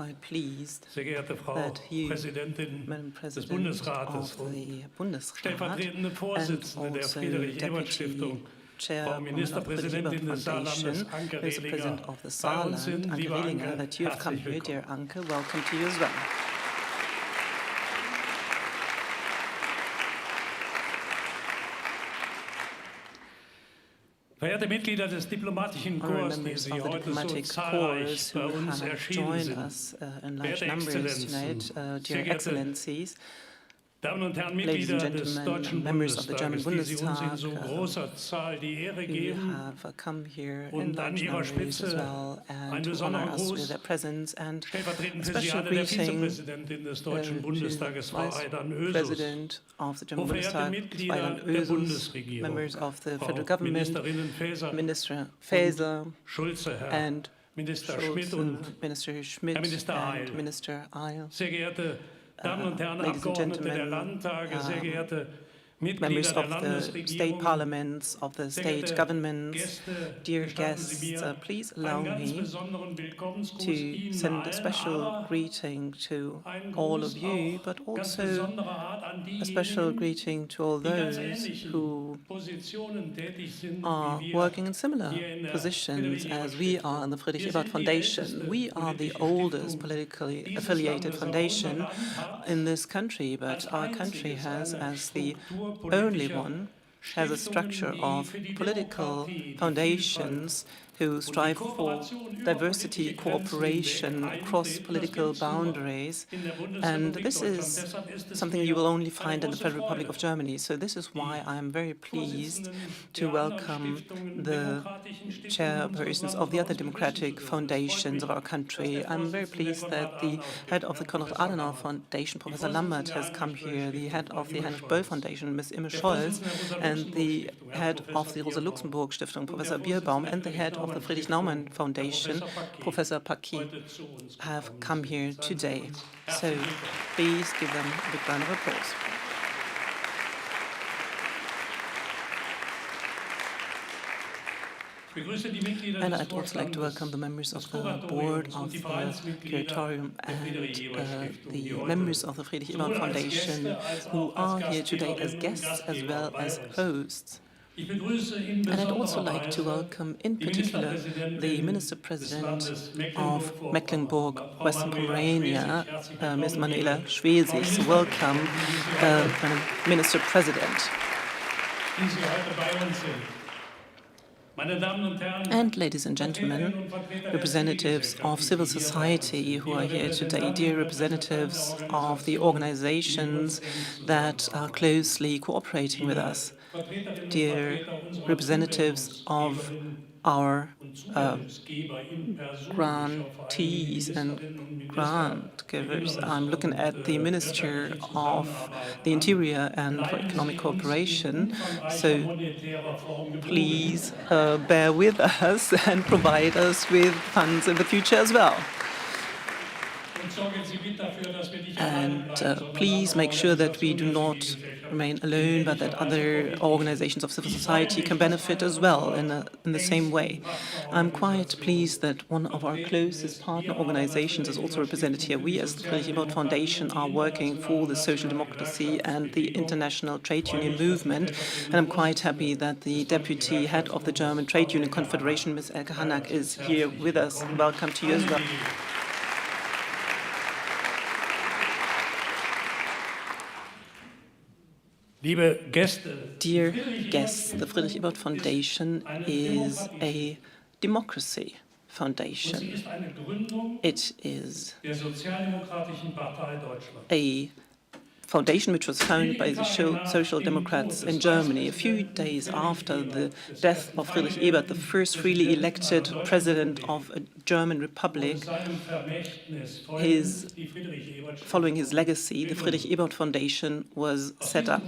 quite pleased sehr geehrte Frau that you, Präsidentin Madam des President Bundesrates of und the Bundesrat, stellvertretende and Vorsitzende der also Friedrich-Ebert-Stiftung, Deputy Frau Chairwoman of the Ministerpräsidentin Friedrich-Ebert des Saarlandes, Foundation, Anke Mr. Rehlinger, President of the bei uns Saarland, sind. Anke Liebe Rehlinger, Anke, that you have come herzlich here. Dear willkommen. Anke, welcome to you as well. Verehrte Mitglieder des diplomatischen Korps, die Members Sie of the heute so diplomatic zahlreich corps bei who uns have erschienen joined sind, us in large werte numbers Exzellenzen, tonight, sehr dear geehrte Excellencies, Damen und Herren, ladies and Mitglieder des gentlemen, Deutschen members of the German Bundestages, die Sie uns in Bundestag, so großer Zahl die Ehre who geben have come here in und an large Ihrer numbers as Spitze well and einen to honor besonderen us with Gruß, their presence, and stellvertretend a für Sie special alle der greeting Vizepräsidentin des Deutschen to Bundestages, Frau Vice Aidan-Ösus, President of the German hochverehrte Bundestag, Mitglieder Frau der Ösus, Bundesregierung, members of the Frau federal government, Ministerinnen Faeser Minister und Faeser Schulze, Herr and Minister Schmidt Schulz, und Minister Schmidt Herr Minister and Heil. Minister Eil, Sehr geehrte Damen und Herren ladies and Abgeordnete der gentlemen, Landtage, sehr geehrte members Mitglieder der of the state Landesregierung, parliaments, of the sehr state geehrte governments, Gäste, dear gestatten guests, Sie mir please allow einen ganz me besonderen Willkommensgruß to Ihnen send a allen, special aber greeting to einen all of Gruß you, auch but ganz also besonderer Art an a special diejenigen, greeting to all die ganz those ähnlichen who Positionen tätig sind are wie wir working in similar hier in der positions as we are in the Friedrich-Ebert-Stiftung. Wir Friedrich-Ebert sind die Foundation. älteste We are the politische oldest Stiftung politically dieses affiliated Landes, aber unser foundation Land hat in this country, als but our country einziges has, eine as the Struktur only politischer one, has a structure Stiftungen, die of für die political Demokratie, die foundations who und die strive for Kooperation über diversity, politische Grenzen hinweg cooperation across eintreten. Das political gibt's nur boundaries. in der And Bundesrepublik this Deutschland. is Deshalb ist es something mir you will only eine find in the große Federal Republic Freude, of Germany. So this is why I am very pleased Vorsitzenden to der anderen welcome Stiftungen, the demokratischen Stiftungen unseres chairpersons of Landes the bei other uns begrüßen democratic zu dürfen. Es freut foundations mich, of our dass country. der I'm very Vorsitzende pleased that Konrad the Adenauer head Stiftung, of the Herr Konrad Professor Adenauer Lammert, Foundation, die Professor Vorsitzende Lambert, der has come here, the Heinrich-Böll-Stiftung, head Frau of the Imre Heinrich Böll Scholz, Foundation, Ms. Imre der Scholz, Vorsitzende der and the Rosa-Luxemburg-Stiftung, Herr head of the Professor Rosa Bierbaum, Luxemburg Stiftung, und der Professor Vorsitzende Bierbaum, der and the head of the Friedrich-Naumann-Stiftung, Friedrich-Naumann Foundation, Herr Professor Professor Paquet, Paquet, heute zu uns have gekommen come sind. here Seien Sie today. uns So herzlich willkommen. please give them a big round of applause. Ich begrüße die Mitglieder And des I'd also like to welcome the members of the board of the curatorium and the members of the Friedrich-Ebert Foundation who are here today as guests as well as hosts. And I'd also like to welcome in particular the Minister-President of Mecklenburg-Western Pomerania, Ms. Manuela Schwesig. So welcome, Madam Minister-President. And ladies and gentlemen, representatives of civil society who are here today, dear representatives of the organizations that are closely cooperating with us, dear representatives of our grantees and grant givers. I'm looking at the Minister of the Interior and for Economic Cooperation, so please bear with us and provide us with funds in the future as well. And please make sure that we do not remain alone, but that other organizations of civil society can benefit as well in the same way. I'm quite pleased that one of our closest partner organizations is also represented here. We, as the Friedrich-Ebert Foundation, are working for the social democracy and the international trade union movement, and I'm quite happy that the deputy head of the German Trade Union Confederation, Ms. Elke Hanak, is here with us. Welcome to you as well. Liebe Gäste, dear guests, the Friedrich-Ebert Foundation is a democracy foundation. It is a foundation which was founded by the Social Democrats in Germany a few days after the death of Friedrich Ebert, the first freely elected president of a German republic. Following his legacy, the Friedrich-Ebert Foundation was set up.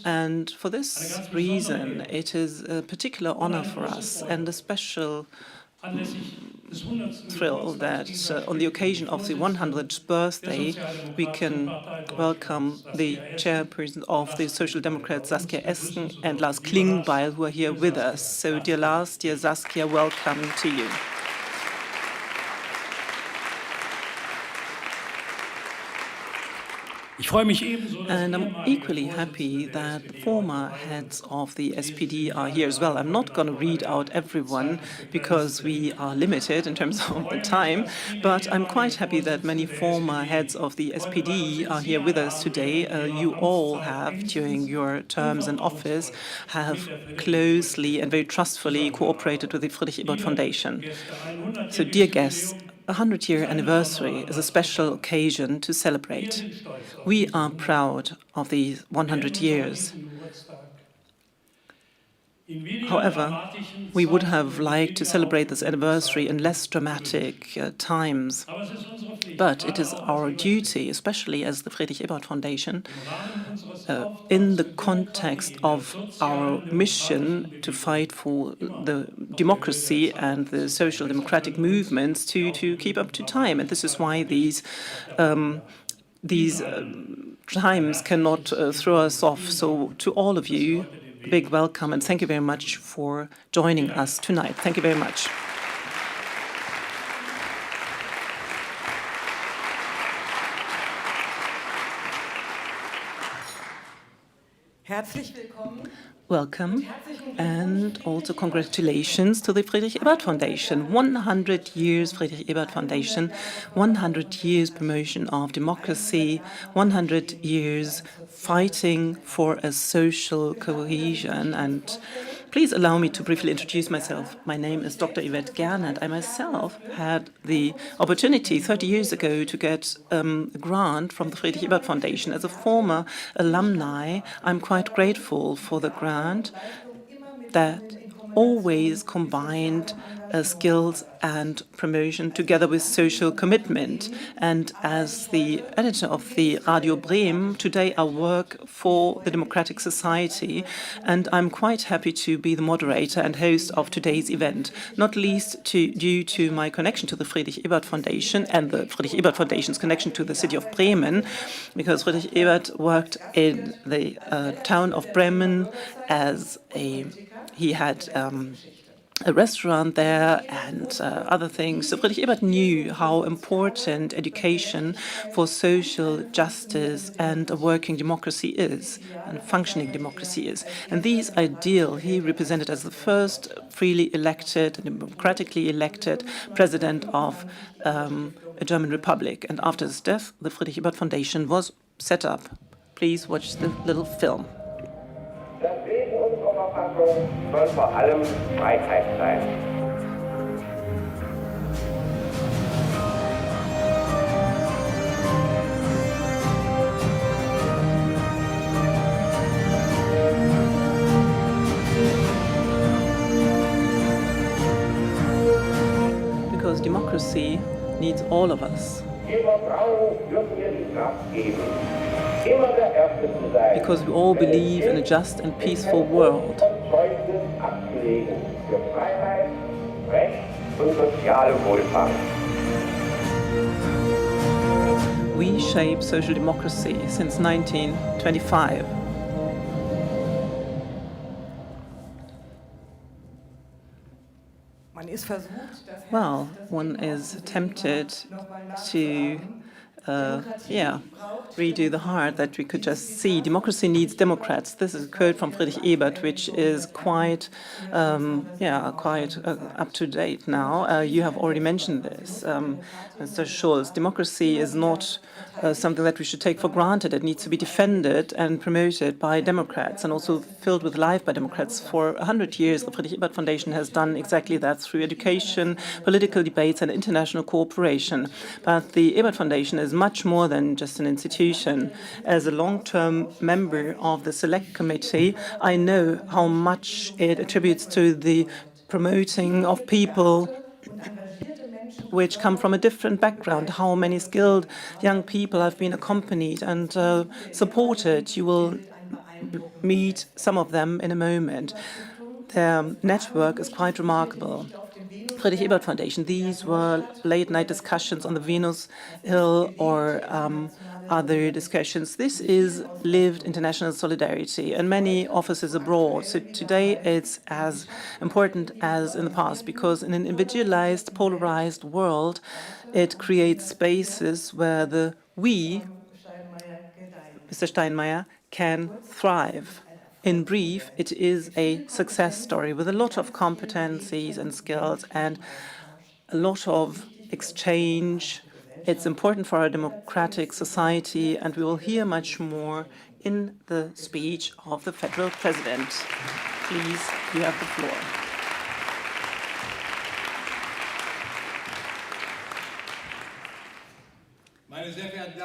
And for this reason, it is a particular honor for us and a special thrill that on the occasion of the 100th birthday, we can welcome the chairperson of the Social Democrats, Saskia Esken, and Lars Klingbeil, who are here with us. So, dear Lars, dear Saskia, welcome to you. Ich freue mich ebenso, dass And I'm ehemalige equally happy Vorsitzende der that the former SPD-Partei heads of the SPD are here as diese well. I'm not going to Koordinatoren read der out everyone zeitlich because begrenzten. we are limited in terms Ich of the freue mich, time, dass viele but I'm ehemalige quite happy that many Vorsitzende der former heads SPD of the heute bei uns SPD are sitzen. here Sie with alle us haben today. während ihrer You all Amtszeit have, during engstens your und terms in office, vertrauensvoll mit have der closely and very Friedrich-Ebert-Stiftung trustfully cooperated with zusammengearbeitet. the Friedrich-Ebert Liebe Foundation. Gäste, So, dear 100-jähriges guests, Jubiläum a ist 100-year ein besonderer anniversary is a Anlass zum special Feiern. occasion to Wir celebrate. sind stolz auf We diese are 100 Jahre. proud of these Während 100 unserer years. heutigen Geburtstag in weniger However, dramatischen we would Zeiten have und in liked to weniger celebrate this aufgeregten anniversary in Zeiten less gewünscht. dramatic times. Aber es ist unsere Pflicht, But it gerade is auch als our Ebert duty, Stiftung, especially as the Friedrich-Ebert Foundation, im Rahmen unseres in Auftrags the für context Demokratie, der of our sozialen, mission demokratischen to Bewegung fight for immer the auf der Höhe der democracy and Zeit the zu sein. social Deshalb democratic können uns movements, die to keep up aufgeregten, to time. And dramatischen this is Zeiten why nicht auf der Palme lassen. Ihnen these allen ein times cannot herzliches throw us Willkommen. off. Vielen Dank, So, to all of dass Sie you, heute den a big Weg welcome and zu thank you uns very gehen. much for joining Vielen Dank. us tonight. Thank you very much. Herzlich willkommen. Welcome, and also congratulations to the Friedrich-Ebert Foundation. 100 years Friedrich-Ebert Foundation, 100 years promotion of democracy, 100 years fighting for a social cohesion. And please allow me to briefly introduce myself. My name is Dr. Yvette Gern, and I myself had the opportunity 30 years ago to get a grant from the Friedrich-Ebert Foundation. As a former alumni, I'm quite grateful for the grant that always combined skills and promotion together with social commitment. And as the editor of the Radio Bremen, today I work for the Democratic Society, and I'm quite happy to be the moderator and host of today's event, not least due to my connection to the Friedrich-Ebert Foundation and the Friedrich-Ebert Foundation's connection to the city of Bremen, because Friedrich Ebert worked in the town of Bremen as he had a restaurant there and other things. So Friedrich Ebert knew how important education for social justice and a working democracy is, and a functioning democracy is. And these ideals he represented as the first freely elected and democratically elected president of a German republic. And after his death, the Friedrich Ebert Foundation was set up. Please watch the little film. Das Wesen unserer Verfassung soll vor allem Freiheit sein. Because democracy needs all of us. Jeder Frau dürfen wir die Kraft geben, immer der Erste zu sein. Because we all believe in a just and peaceful world. Zeugnis abzulegen für Freiheit, Recht und soziale Wohlfahrt. We shape social democracy since 1925. Well, one is tempted to redo the heart that we could just see. Democracy needs Democrats. This is a quote from Friedrich Ebert, which is quite up to date now. You have already mentioned this, Mr. Schulz. Democracy is not something that we should take for granted. It needs to be defended and promoted by Democrats and also filled with life by Democrats. For 100 years, the Friedrich-Ebert Foundation has done exactly that through education, political debates, and international cooperation. But the Ebert Foundation is much more than just an institution. As a long-term member of the Select Committee, I know how much it attributes to the promoting of people which come from a different background, how many skilled young people have been accompanied and supported. You will meet some of them in a moment. Their network is quite remarkable. Friedrich-Ebert Foundation, these were late-night discussions on the Venus Hill or other discussions. This is lived international solidarity and many offices abroad. So today it's as important as in the past because in an individualized, polarized world, it creates spaces where the we Mr. Steinmeier, can thrive. In brief, it is a success story with a lot of competencies and skills and a lot of exchange. It's important for our democratic society, and we will hear much more in the speech of the federal president. Please, you have the floor.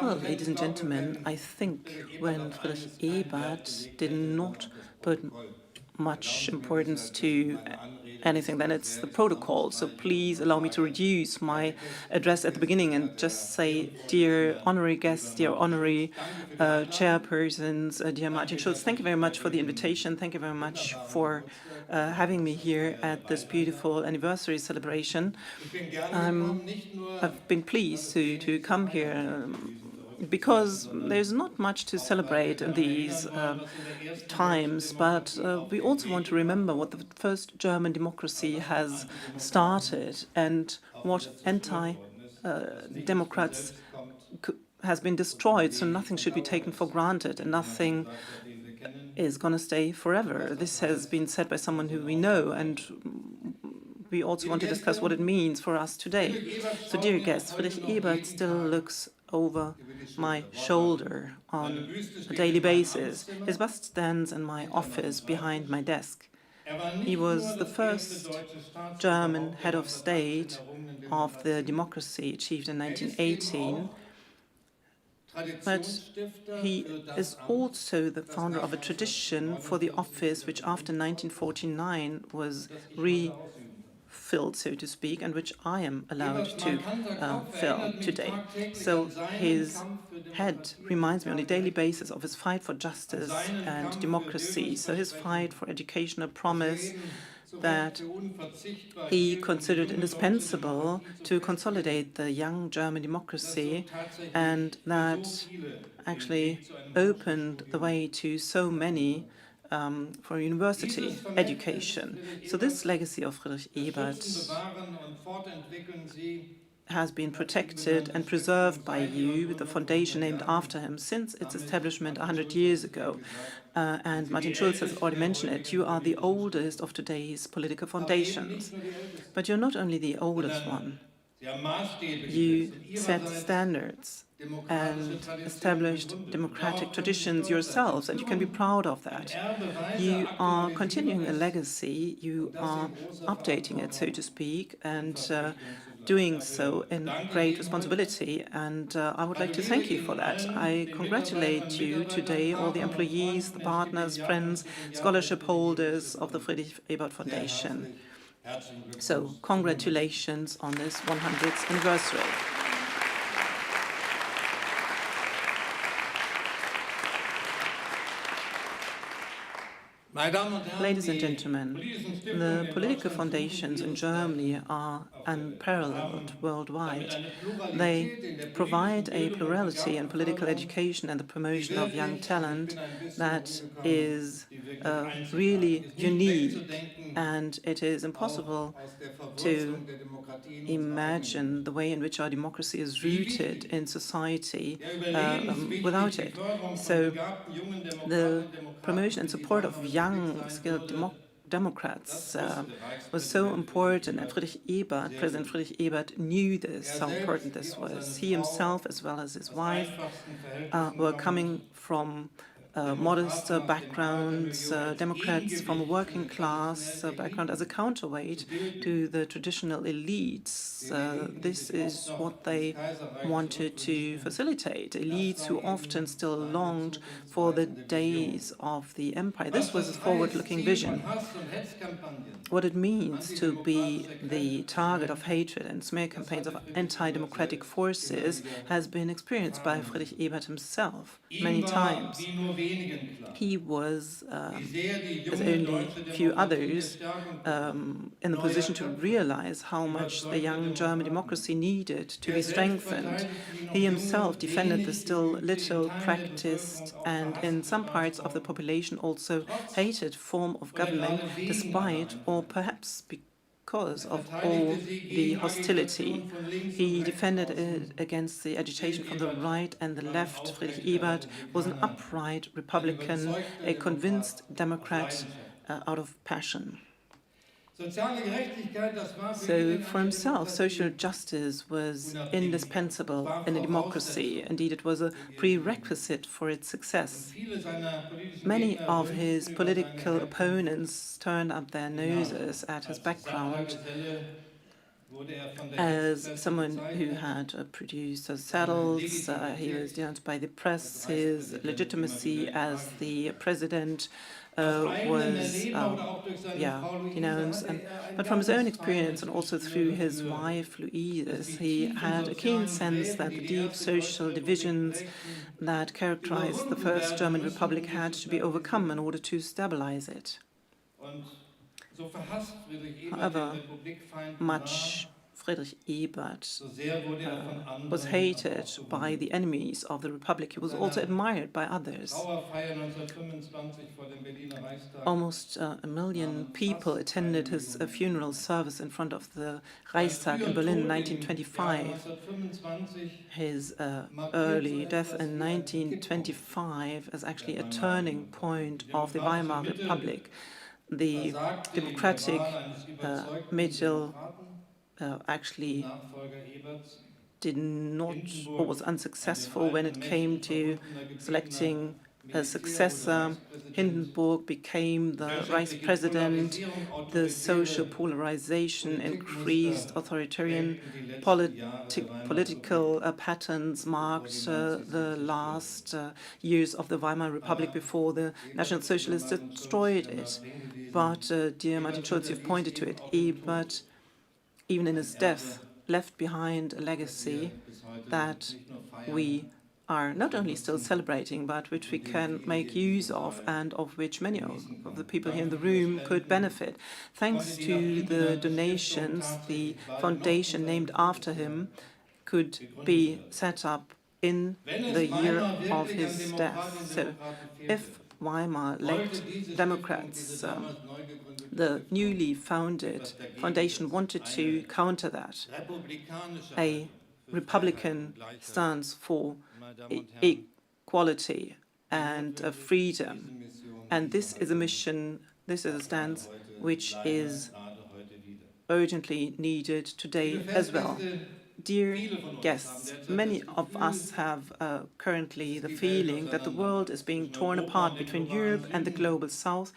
Well, ladies and gentlemen, I think when Friedrich-Ebert did not put much importance to anything, then it's the protocol. So please allow me to reduce my address at the beginning and just say, dear honorary guests, dear honorary chairpersons, dear Martin Schulz, thank you very much for the invitation. Thank you very much for having me here at this beautiful anniversary celebration. I've been pleased to come here because there's not much to celebrate in these times, but we also want to remember what the first German democracy has started and what anti-democrats has been destroyed, so nothing should be taken for granted and nothing is going to stay forever. This has been said by someone who we know, and we also want to discuss what it means for us today. So, dear guests, Friedrich Ebert still looks over my shoulder on a daily basis. His bust stands in my office behind my desk. He was the first German head of state of the democracy achieved in 1918. But he is also the founder of a tradition for the office which after 1949 was refilled, so to speak, and which I am allowed to fill today. So his head reminds me on a daily basis of his fight for justice and democracy. So his fight for education, a promise that he considered indispensable to consolidate the young German democracy, and that actually opened the way to so many for university education. So this legacy of Friedrich Ebert has been protected and preserved by you, with the foundation named after him, since its establishment 100 years ago. And Martin Schulz has already mentioned it. You are the oldest of today's political foundations. But you're not only the oldest one. You set standards and established democratic traditions yourselves, and you can be proud of that. You are continuing a legacy, you are updating it, so to speak, and doing so in great responsibility, and I would like to thank you for that. I congratulate you today, all the employees, the partners, friends, scholarship holders of the Friedrich-Ebert Foundation. So, congratulations on this 100th anniversary. Ladies and gentlemen, the political foundations in Germany are unparalleled worldwide. They provide a plurality in political education and the promotion of young talent that is really unique, and it is impossible to imagine the way in which our democracy is rooted in society without it. So the promotion and support of young, skilled Democrats was so important, and President Friedrich Ebert knew this, how important this was. He himself, as well as his wife, were coming from modest backgrounds, Democrats from a working class background as a counterweight to the traditional elites. This is what they wanted to facilitate, elites who often still longed for the days of the empire. This was a forward-looking vision. What it means to be the target of hatred and smear campaigns of anti-democratic forces has been experienced by Friedrich Ebert himself many times. He was, as only few others, in the position to realize how much the young German democracy needed to be strengthened. He himself defended the still little practiced and in some parts of the population also hated form of government, despite or perhaps cause of all the hostility. He defended it against the agitation from the right and the left. Friedrich Ebert was an upright Republican, a convinced Democrat out of passion. So for himself, social justice was indispensable in a democracy. Indeed, it was a prerequisite for its success. Many of his political opponents turned up their noses at his background as someone who had produced saddles. He was denounced by the press. His legitimacy as the president was denounced. But from his own experience and also through his wife Louise, he had a keen sense that the deep social divisions that characterized the First German Republic had to be overcome in order to stabilize it. However much Friedrich Ebert was hated by the enemies of the Republic, he was also admired by others. Almost a million people attended his funeral service in front of the Reichstag in Berlin in 1925. His early death in 1925 is actually a turning point of the Weimar Republic. The democratic middle actually did not or was unsuccessful when it came to selecting a successor. Hindenburg became the vice president. The social polarization increased. Authoritarian political patterns marked the last years of the Weimar Republic before the National Socialists destroyed it. But, dear Martin Schulz, you've pointed to it, Ebert, even in his death, left behind a legacy that we are not only still celebrating, but which we can make use of and of which many of the people here in the room could benefit. Thanks to the donations, the foundation named after him could be set up in the year of his death. So if Weimar lacked Democrats, the newly founded foundation wanted to counter that. A Republican stance for equality and freedom. And this is a mission, this is a stance which is urgently needed today as well. Dear guests, many of us have currently the feeling that the world is being torn apart between Europe and the global South,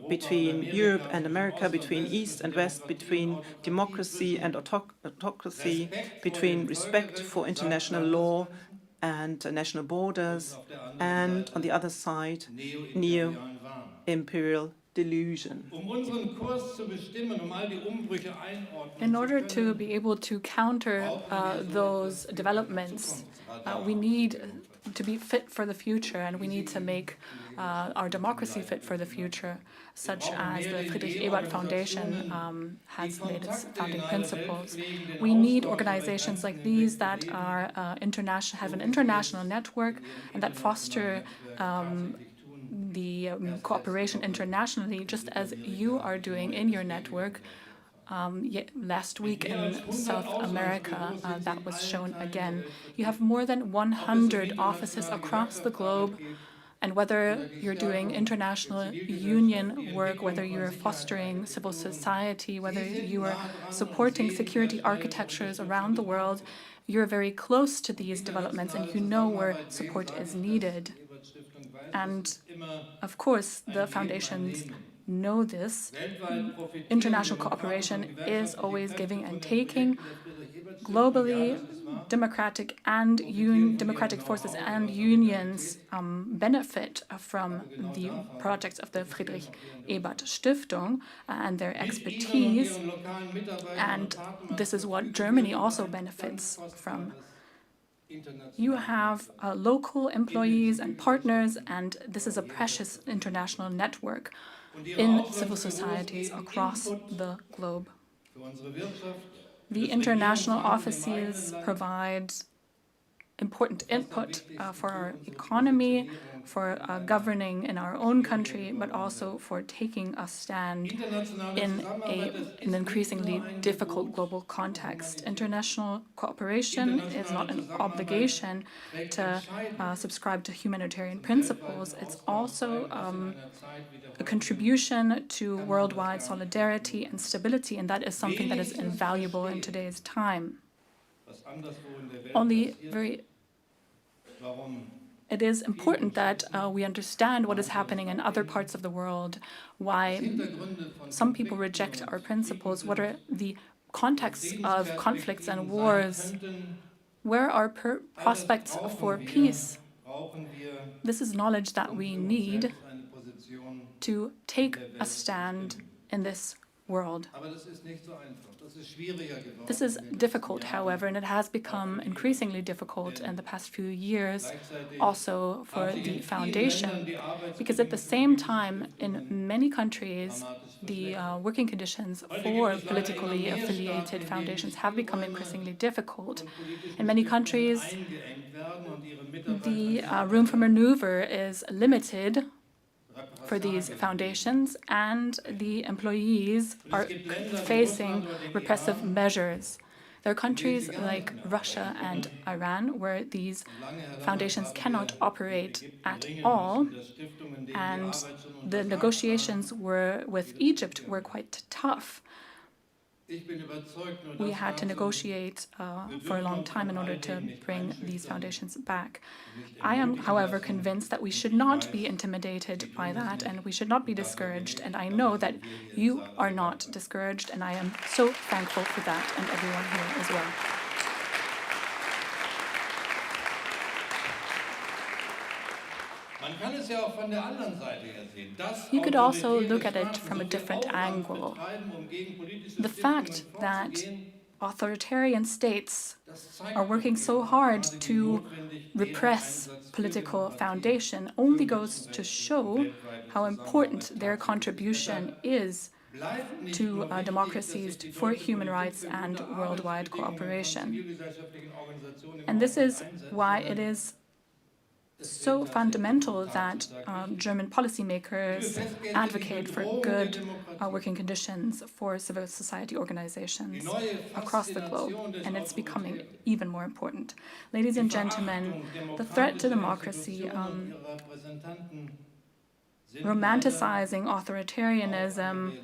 between Europe and America, between East and West, between democracy and autocracy, between respect for international law and national borders, and on the other side, neo-imperial delusion. In order to be able to counter those developments, we need to be fit for the future, and we need to make our democracy fit for the future, such as the Friedrich-Ebert Foundation has made its founding principles. We need organizations like these that are have an international network and that foster the cooperation internationally, just as you are doing in your network. Last week in South America, that was shown again. You have more than 100 offices across the globe, and whether you're doing international union work, whether you're fostering civil society, whether you are supporting security architectures around the world, you're very close to these developments and you know where support is needed. And of course, the foundations know this. International cooperation is always giving and taking. Globally, democratic forces and unions benefit from the projects of the Friedrich-Ebert-Stiftung and their expertise, and this is what Germany also benefits from. You have local employees and partners, and this is a precious international network in civil societies across the globe. The international offices provide important input for our economy, for governing in our own country, but also for taking a stand in an increasingly difficult global context. International cooperation is not an obligation to subscribe to humanitarian principles. It's also a contribution to worldwide solidarity and stability, and that is something that is invaluable in today's time. It is important that we understand what is happening in other parts of the world, why some people reject our principles, what are the contexts of conflicts and wars, where are prospects for peace. This is knowledge that we need to take a stand in this world. This is difficult, however, and it has become increasingly difficult in the past few years, also for the foundation, because at the same time, in many countries, the working conditions for politically affiliated foundations have become increasingly difficult. In many countries, the room for maneuver is limited for these foundations, and the employees are facing repressive measures. There are countries like Russia and Iran where these foundations cannot operate at all, and the negotiations with Egypt were quite tough. We had to negotiate for a long time in order to bring these foundations back. I am, however, convinced that we should not be intimidated by that, and we should not be discouraged. And I know that you are not discouraged, and I am so thankful for that, and everyone here as well. You could also look at it from a different angle. The fact that authoritarian states are working so hard to repress political foundation only goes to show how important their contribution is to democracies, for human rights, and worldwide cooperation. And this is why it is so fundamental that German policymakers advocate for good working conditions for civil society organizations across the globe, and it's becoming even more important. Ladies and gentlemen, the threat to democracy, romanticizing authoritarianism,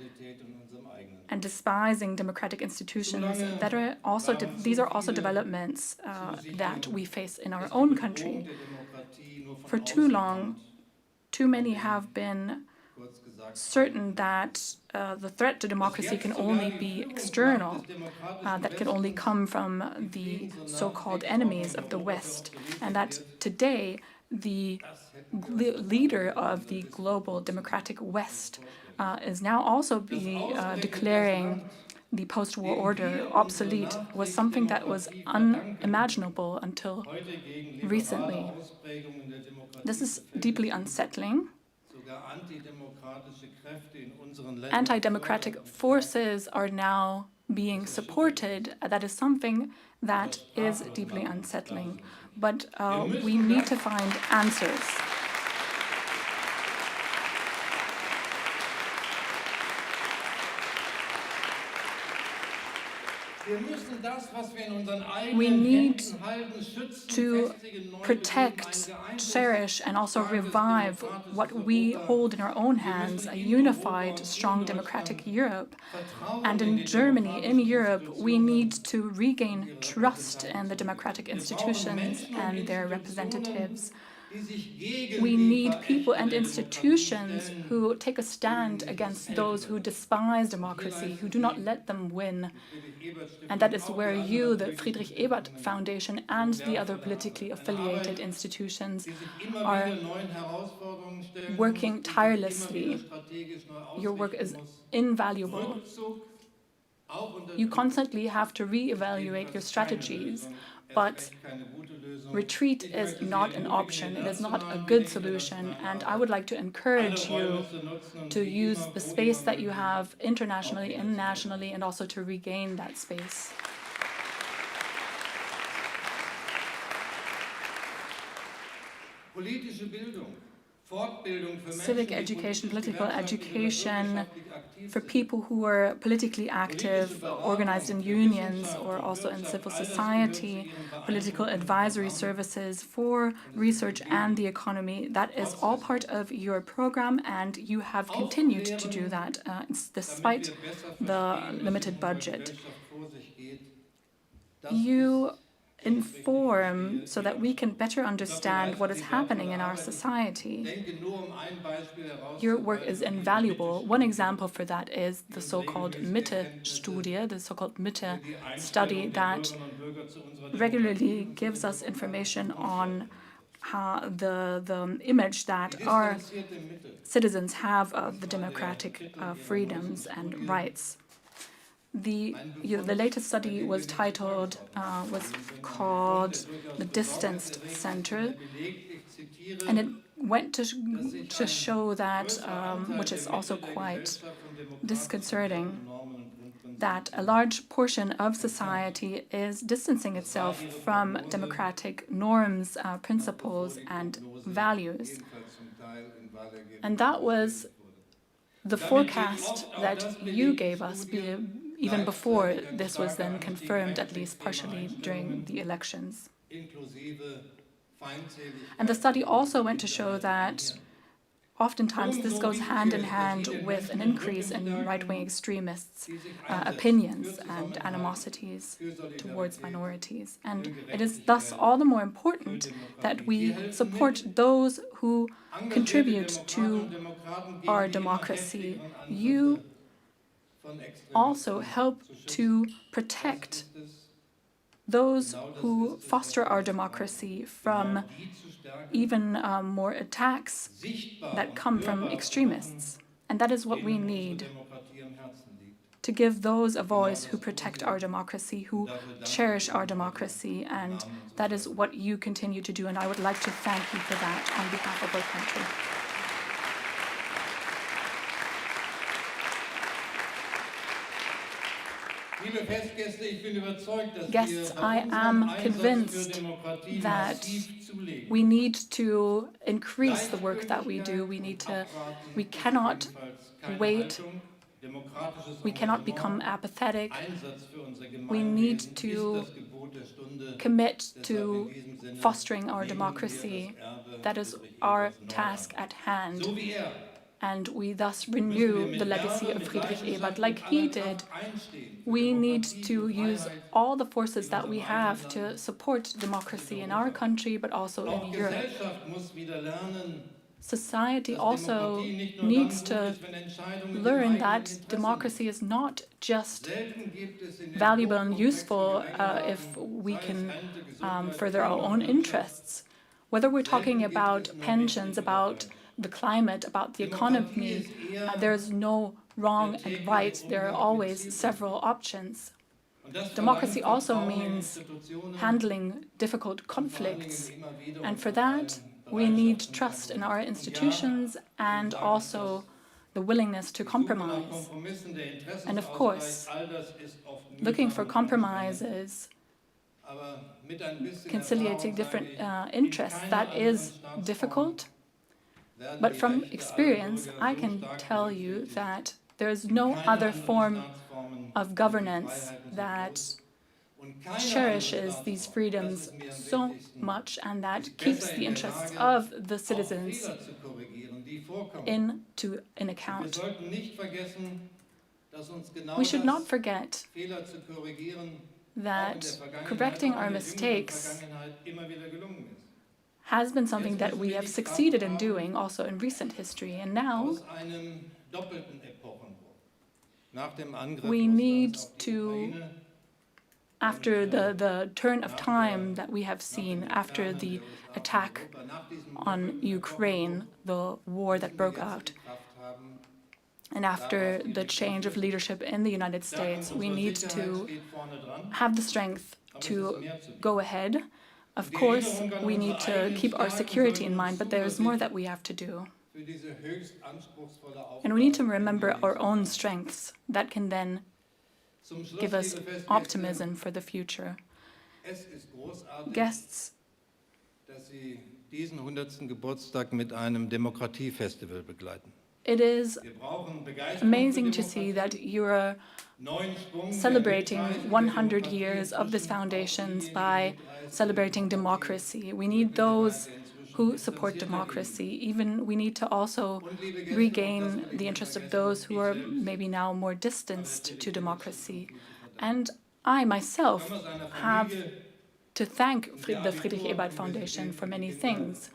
and despising democratic institutions, these are also developments that we face in our own country. For too long, too many have been certain that the threat to democracy can only be external, that can only come from the so-called enemies of the West, and that today the leader of the global democratic West is now also declaring the post-war order obsolete, was something that was unimaginable until recently. This is deeply unsettling. Anti-democratic forces are now being supported. That is something that is deeply unsettling. But we need to find answers. We need to protect, cherish, and also revive what we hold in our own hands, a unified, strong, democratic Europe. And in Germany, in Europe, we need to regain trust in the democratic institutions and their representatives. We need people and institutions who take a stand against those who despise democracy, who do not let them win. And that is where you, the Friedrich-Ebert Foundation, and the other politically affiliated institutions are working tirelessly. Your work is invaluable. You constantly have to reevaluate your strategies, but retreat is not an option. It is not a good solution, and I would like to encourage you to use the space that you have internationally and nationally, and also to regain that space. civic education, political education for people who are politically active, organized in unions or also in civil society, political advisory services for research and the economy. That is all part of your program, and you have continued to do that despite the limited budget. You inform so that we can better understand what is happening in our society. Your work is invaluable. One example for that is the so-called Mitte-Studie, the so-called Mitte study that regularly gives us information on how the image that our citizens have of the democratic freedoms and rights. The latest study was called The Distanced Center, and it went to show that, which is also quite disconcerting, that a large portion of society is distancing itself from democratic norms, principles, and values. And that was the forecast that you gave us even before this was then confirmed, at least partially, during the elections. And the study also went to show that oftentimes this goes hand in hand with an increase in right-wing extremists' opinions and animosities towards minorities. And it is thus all the more important that we support those who contribute to our democracy. You also help to protect those who foster our democracy from even more attacks that come from extremists. And that is what we need, to give those a voice who protect our democracy, who cherish our democracy. And that is what you continue to do. And I would like to thank you for that on behalf of our country. Guests, I am convinced that we need to increase the work that we do. We cannot wait. We cannot become apathetic. We need to commit to fostering our democracy. That is our task at hand. And we thus renew the legacy of Friedrich Ebert like he did. We need to use all the forces that we have to support democracy in our country, but also in Europe. Society also needs to learn that democracy is not just valuable and useful if we can further our own interests. Whether we're talking about pensions, about the climate, about the economy, there's no wrong and right. There are always several options. Democracy also means handling difficult conflicts, and for that we need trust in our institutions and also the willingness to compromise. And of course, looking for compromises, conciliating different interests, that is difficult. But from experience, I can tell you that there is no other form of governance that cherishes these freedoms so much and that keeps the interests of the citizens in account. We should not forget that correcting our mistakes has been something that we have succeeded in doing also in recent history. And now we need to, after the turn of time that we have seen after the attack on Ukraine, the war that broke out, and after the change of leadership in the United States, we need to have the strength to go ahead. Of course, we need to keep our security in mind, but there's more that we have to do. And we need to remember our own strengths that can then give us optimism for the future. Guests, diesen 100. Geburtstag mit einem Demokratiefestival begleiten. It is Wir brauchen Begeisterung für amazing to see Demokratie, that you're neuen Schwung, der celebrating Mitreißen der 100 Demokratie years of these inzwischen auch foundations diejenigen by mitreißt, die celebrating Demokratie democracy. We need those who support democracy. Even we need to also regain the interest of those who are maybe now more distanced to democracy. And I myself have to thank the Friedrich-Ebert Foundation for many things.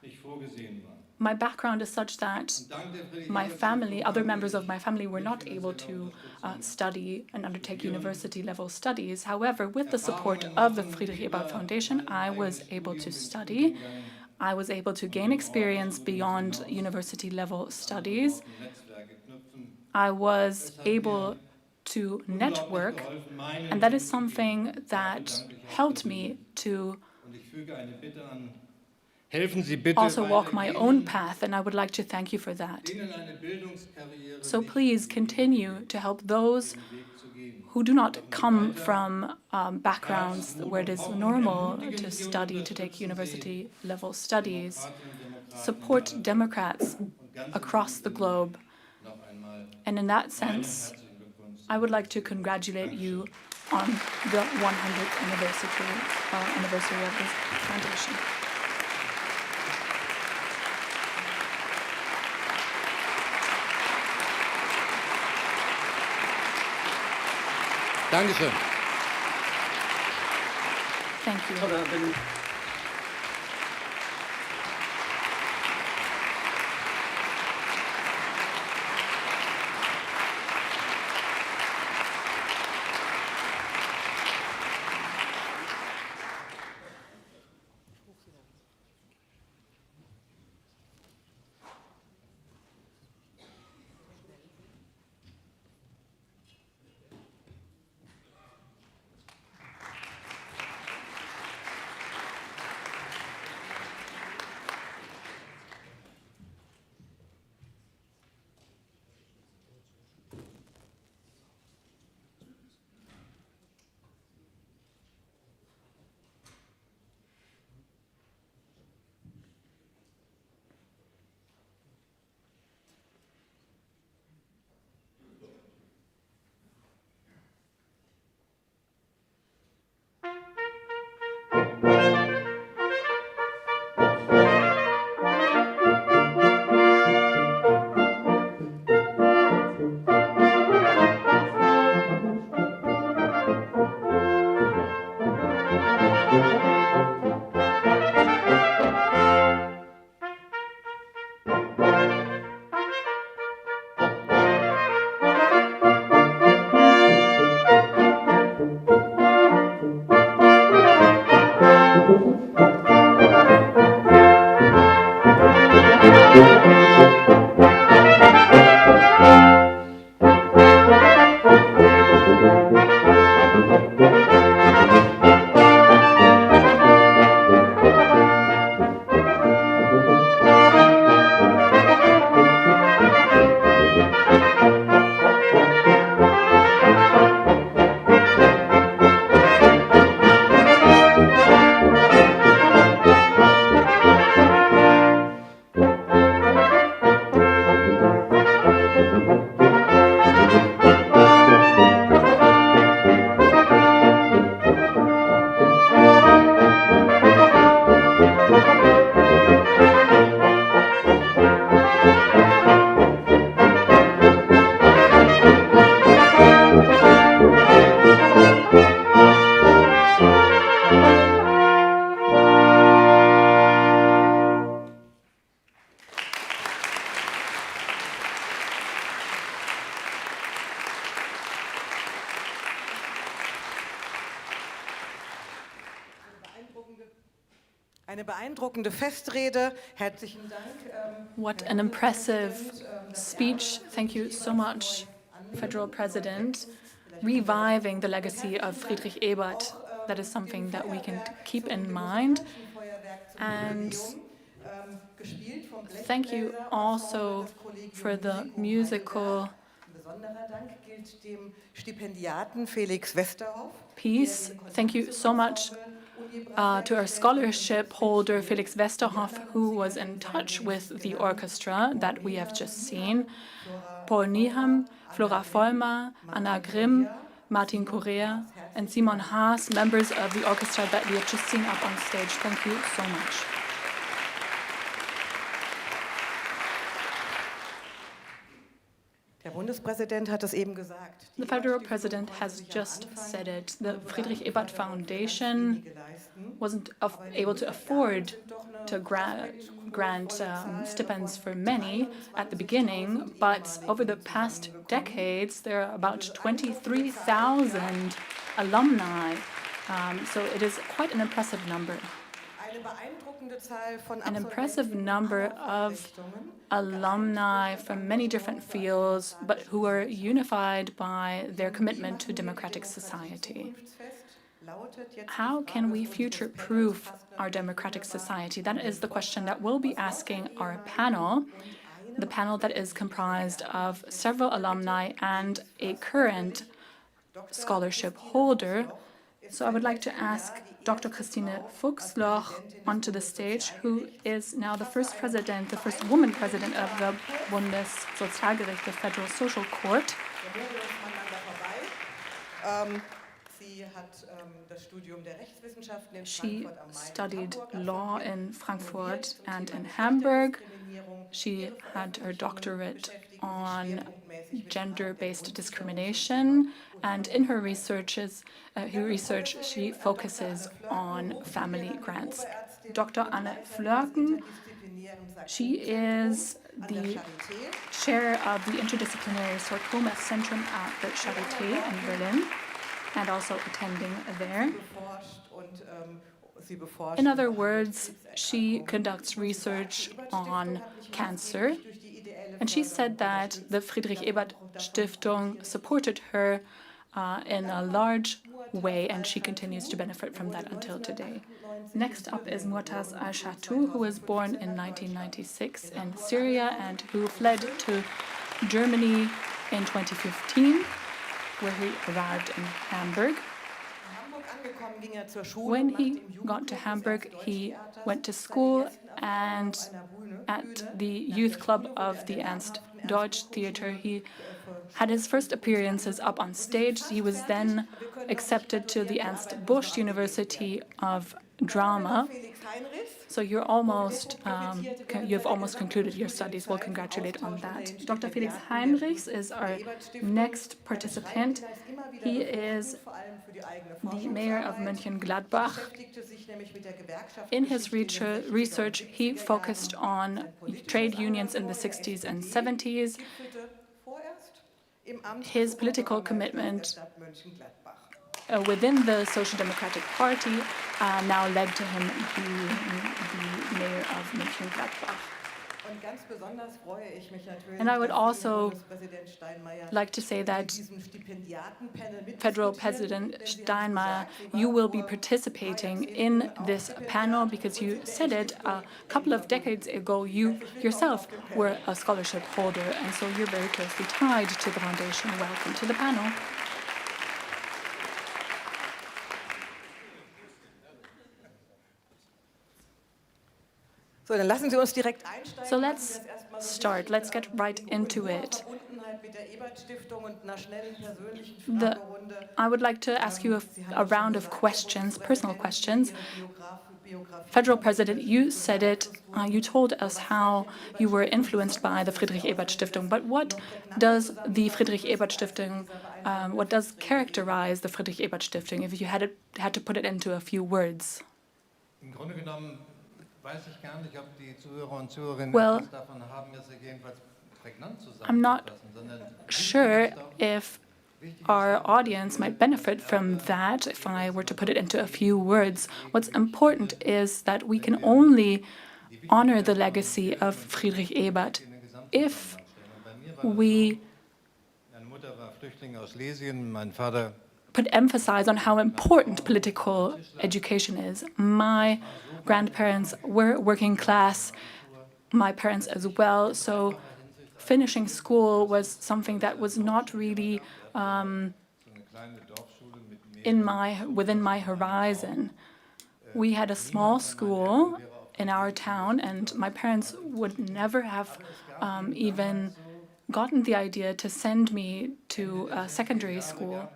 nicht vorgesehen war. My background is such that my family, other members of my family, were not able to study and undertake university-level studies. However, with the support of the Friedrich-Ebert Foundation, I was able to study. I was able to gain experience beyond university-level studies. I was able to network, and that is something that helped me to Und ich füge eine Bitte an. Helfen Sie bitte also walk my own weiter path, and I would like to thank you for that. jenen eine Bildungskarriere So nicht please continue to help those who do not come from backgrounds where it is normal to study, to take university-level studies. Support Democrats across the globe. noch einmal And in that sense, herzlichen Glückwunsch. I would like to congratulate you on the 100th anniversary of this foundation. Dankeschön. Thank you. Toller Bericht. Eine beeindruckende Festrede. Herzlichen Dank. What an impressive speech. Thank you so much, Federal President. Reviving the legacy of Friedrich Ebert, that is something that we can keep in mind. And thank you also for the musical Besonderer Dank gilt dem Stipendiaten Felix Westerhoff. piece. Thank you so much to our scholarship holder, Felix Westerhoff, who was in touch with the orchestra that we have just seen, Paul Niham, Flora Vollmer, Anna Grimm, Martin Correa, and Simon Haas, members of the orchestra that we have just seen up on stage. Thank you so much. Der Bundespräsident hat es eben gesagt. The federal president has just said it. The Friedrich-Ebert Foundation wasn't able to afford to grant stipends for many at the beginning, but over the past decades, there are about 23,000 alumni. So it is quite an impressive number. An impressive number of alumni from many different fields, but who are unified by their commitment to democratic society. How can we future-proof our democratic society? That is the question that we'll be asking our panel, the panel that is comprised of several alumni and a current scholarship holder. So I would like to ask Dr. Christine Fuchsloch onto the stage, who is now the first woman president of the Bundessozialgericht, the Federal Social Court. She studied law in Frankfurt and in Hamburg. She had her doctorate on gender-based discrimination, and in her research, she focuses on family grants. Dr. Anne Flörken, she is the chair of the Interdisciplinary Sarcoma Centrum at the Charité in Berlin, and also attending there. In other words, she conducts research on cancer, and she said that the Friedrich-Ebert-Stiftung supported her in a large way, and she continues to benefit from that until today. Next up is Mu'taz al-Shatou, who was born in 1996 in Syria and who fled to Germany in 2015, where he arrived in Hamburg. When he got to Hamburg, he went to school and at the youth club of the Ernst Deutsch Theater. He had his first appearances up on stage. He was then accepted to the Ernst Busch University of Drama. So you've almost concluded your studies. We'll congratulate on that. Dr. Felix Heinrichs is our next participant. He is the mayor of Mönchengladbach. In his research, he focused on trade unions in the 60s and 70s. His political commitment within the Social Democratic Party now led to him being the mayor of Mönchengladbach. And I would also like to say that Federal President Steinmeier, you will be participating in this panel because you said it a couple of decades ago. You yourself were a scholarship holder, and so you're very closely tied to the foundation. Welcome to the panel. So let's start. Let's get right into it. I would like to ask you a round of questions, personal questions. Federal President, you said it. You told us how you were influenced by the Friedrich-Ebert-Stiftung. But what does the Friedrich-Ebert-Stiftung, what does characterize the Friedrich-Ebert-Stiftung, if you had to put it into a few words? Well, I'm not sure if our audience might benefit from that if I were to put it into a few words. What's important is that we can only honor the legacy of Friedrich Ebert if we put emphasis on how important political education is. My grandparents were working class, my parents as well, so finishing school was something that was not really within my horizon. We had a small school in our town, and my parents would never have even gotten the idea to send me to a secondary school.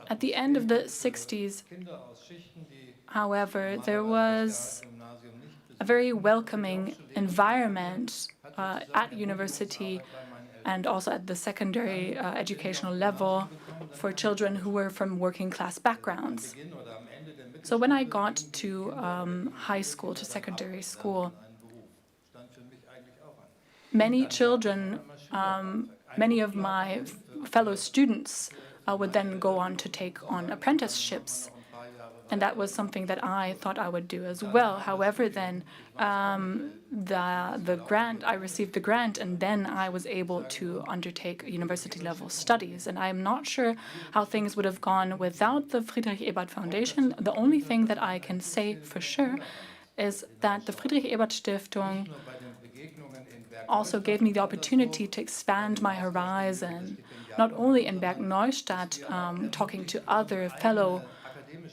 At the end of the 60s, however, there was a very welcoming environment at university and also at the secondary educational level for children who were from working class backgrounds. So when I got to high school, to secondary school, many children, many of my fellow students would then go on to take on apprenticeships. And that was something that I thought I would do as well. However, then the grant, I received the grant, and then I was able to undertake university-level studies. And I'm not sure how things would have gone without the Friedrich-Ebert Foundation. The only thing that I can say for sure is that the Friedrich-Ebert-Stiftung also gave me the opportunity to expand my horizon, not only in Bergneustadt, talking to other fellow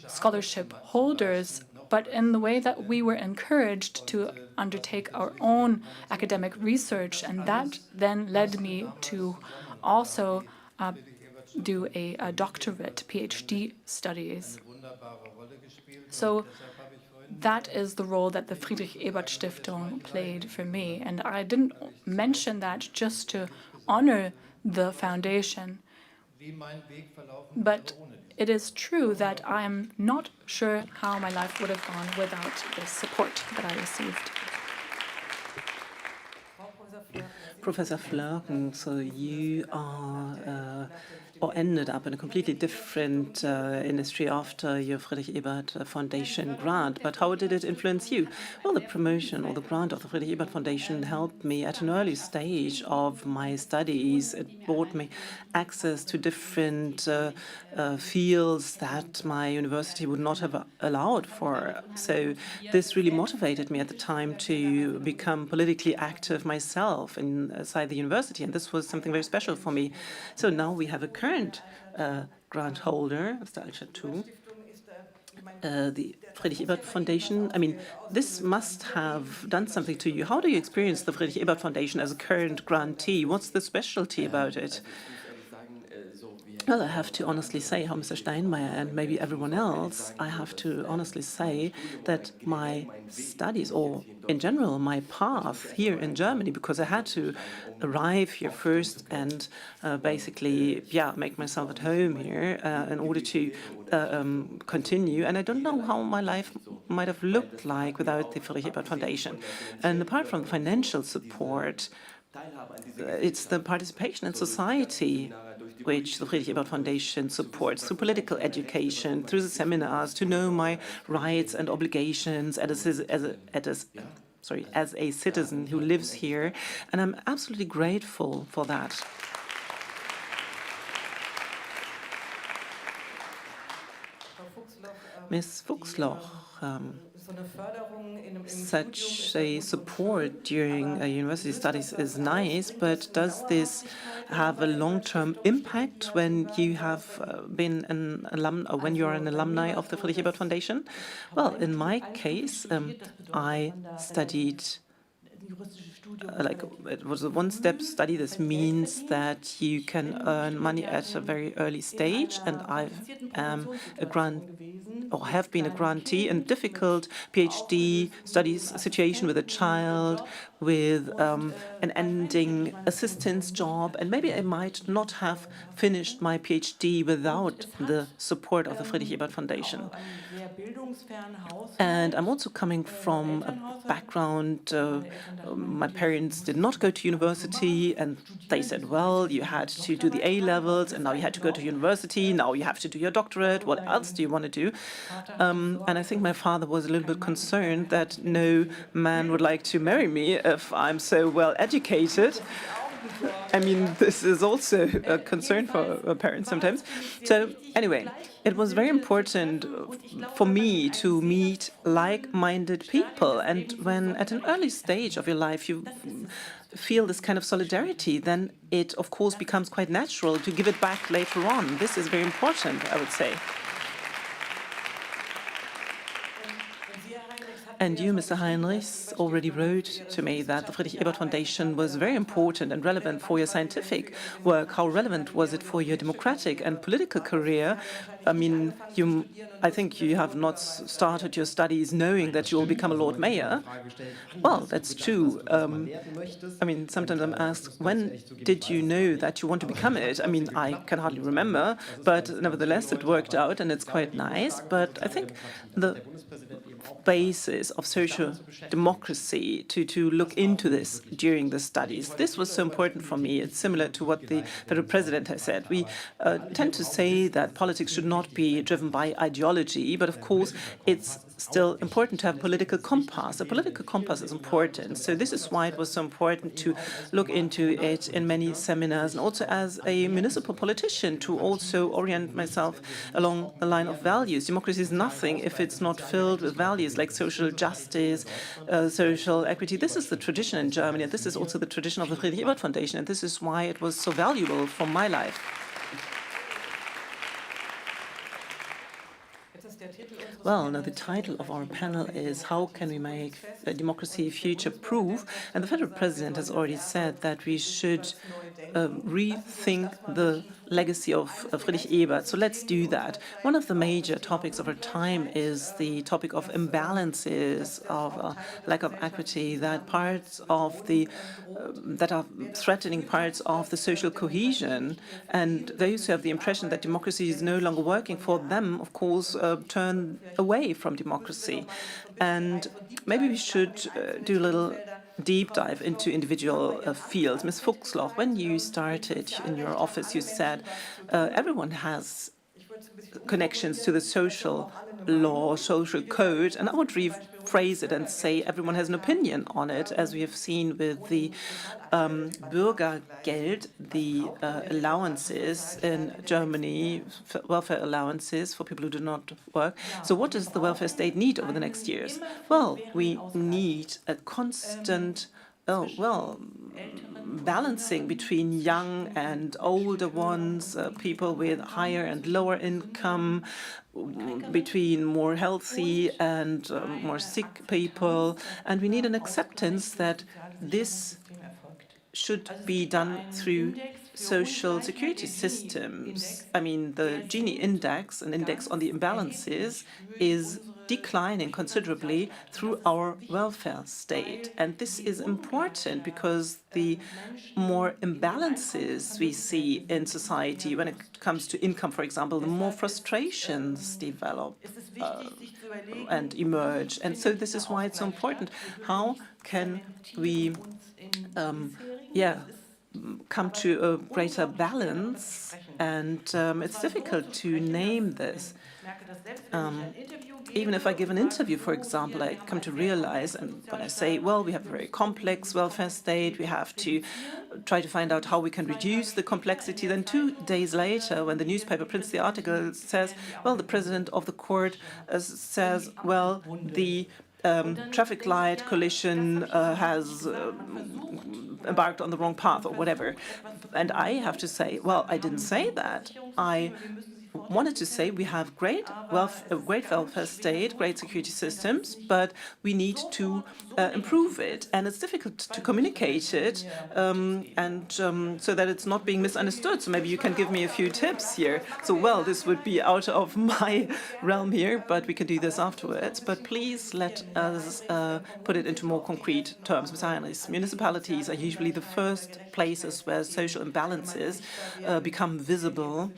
scholarship holders, but in the way that we were encouraged to undertake our own academic research. And that then led me to also do a doctorate, PhD studies. So that is the role that the Friedrich-Ebert-Stiftung played for me. And I didn't mention that just to honor the foundation, but it is true that I'm not sure how my life would have gone without this support that I received. Professor Flörken, so you are or ended up in a completely different industry after your Friedrich-Ebert Foundation grant. But how did it influence you? Well, the promotion or the grant of the Friedrich-Ebert Foundation helped me at an early stage of my studies. It brought me access to different fields that my university would not have allowed for. So this really motivated me at the time to become politically active myself inside the university, and this was something very special for me. So now we have a current grant holder, Mr. Al-Chatou, the Friedrich-Ebert Foundation. I mean, this must have done something to you. How do you experience the Friedrich-Ebert Foundation as a current grantee? What's the specialty about it? Well, I have to honestly say, how Mr. Steinmeier and maybe everyone else, I have to honestly say that my studies, or in general, my path here in Germany, because I had to arrive here first and basically, make myself at home here in order to continue. And I don't know how my life might have looked like without the Friedrich-Ebert Foundation. And apart from the financial support, it's the participation in society which the Friedrich-Ebert Foundation supports, through political education, through the seminars, to know my rights and obligations as a citizen who lives here. And I'm absolutely grateful for that. Ms. Fuchsloch, such a support during university studies is nice, but does this have a long-term impact when you have been an alumni, or when you're an alumni of the Friedrich-Ebert Foundation? Well, in my case, I studied it was a one-step study. This means that you can earn money at a very early stage, and I am a have been a grantee in difficult PhD studies situation with a child, with an ending assistance job, and maybe I might not have finished my PhD without the support of the Friedrich-Ebert Foundation. And I'm also coming from a background, my parents did not go to university, and they said, well, you had to do the A-levels, and now you had to go to university, now you have to do your doctorate, what else do you want to do? And I think my father was a little bit concerned that no man would like to marry me if I'm so well educated. I mean, this is also a concern for parents sometimes. So anyway, it was very important for me to meet like-minded people. And when at an early stage of your life you feel this kind of solidarity, then it, of course, becomes quite natural to give it back later on. This is very important, I would say. And you, Mr. Heinrichs, already wrote to me that the Friedrich-Ebert Foundation was very important and relevant for your scientific work. How relevant was it for your democratic and political career? I mean, I think you have not started your studies knowing that you will become a Lord Mayor. Well, that's true. I mean, sometimes I'm asked, when did you know that you want to become it? I mean, I can hardly remember, but nevertheless, it worked out and it's quite nice. But I think the basis of social democracy to look into this during the studies. This was so important for me. It's similar to what the federal president has said. We tend to say that politics should not be driven by ideology, but of course it's still important to have a political compass. A political compass is important. So this is why it was so important to look into it in many seminars, and also as a municipal politician to also orient myself along the line of values. Democracy is nothing if it's not filled with values like social justice, social equity. This is the tradition in Germany, and this is also the tradition of the Friedrich-Ebert Foundation, and this is why it was so valuable for my life. Well, now the title of our panel is How Can We Make Democracy Future-Proof? And the federal president has already said that we should rethink the legacy of Friedrich Ebert. So let's do that. One of the major topics of our time is the topic of imbalances, of lack of equity, that parts of the that are threatening parts of the social cohesion. And those who have the impression that democracy is no longer working for them, of course, turn away from democracy. And maybe we should do a little deep dive into individual fields. Ms. Fuchsloch, when you started in your office, you said everyone has connections to the social law, social code, and I would rephrase it and say everyone has an opinion on it, as we have seen with the Bürgergeld, the allowances in Germany, welfare allowances for people who do not work. So what does the welfare state need over the next years? Well, we need a constant balancing between young and older ones, people with higher and lower income, between more healthy and more sick people. And we need an acceptance that this should be done through social security systems. I mean, the Gini index, an index on the imbalances, is declining considerably through our welfare state. And this is important because the more imbalances we see in society when it comes to income, for example, the more frustrations develop and emerge. And so this is why it's so important. How can we come to a greater balance? And it's difficult to name this. Even if I give an interview, for example, I come to realize, and when I say, well, we have a very complex welfare state, we have to try to find out how we can reduce the complexity, then 2 days later, when the newspaper prints the article, it says, well, the president of the court says, well, the traffic light collision has embarked on the wrong path or whatever. And I have to say, well, I didn't say that. I wanted to say we have great welfare state, great security systems, but we need to improve it. And it's difficult to communicate it so that it's not being misunderstood. So maybe you can give me a few tips here. So, well, this would be out of my realm here, but we can do this afterwards. But please let us put it into more concrete terms. Mr. Heinrichs, municipalities are usually the first places where social imbalances become visible.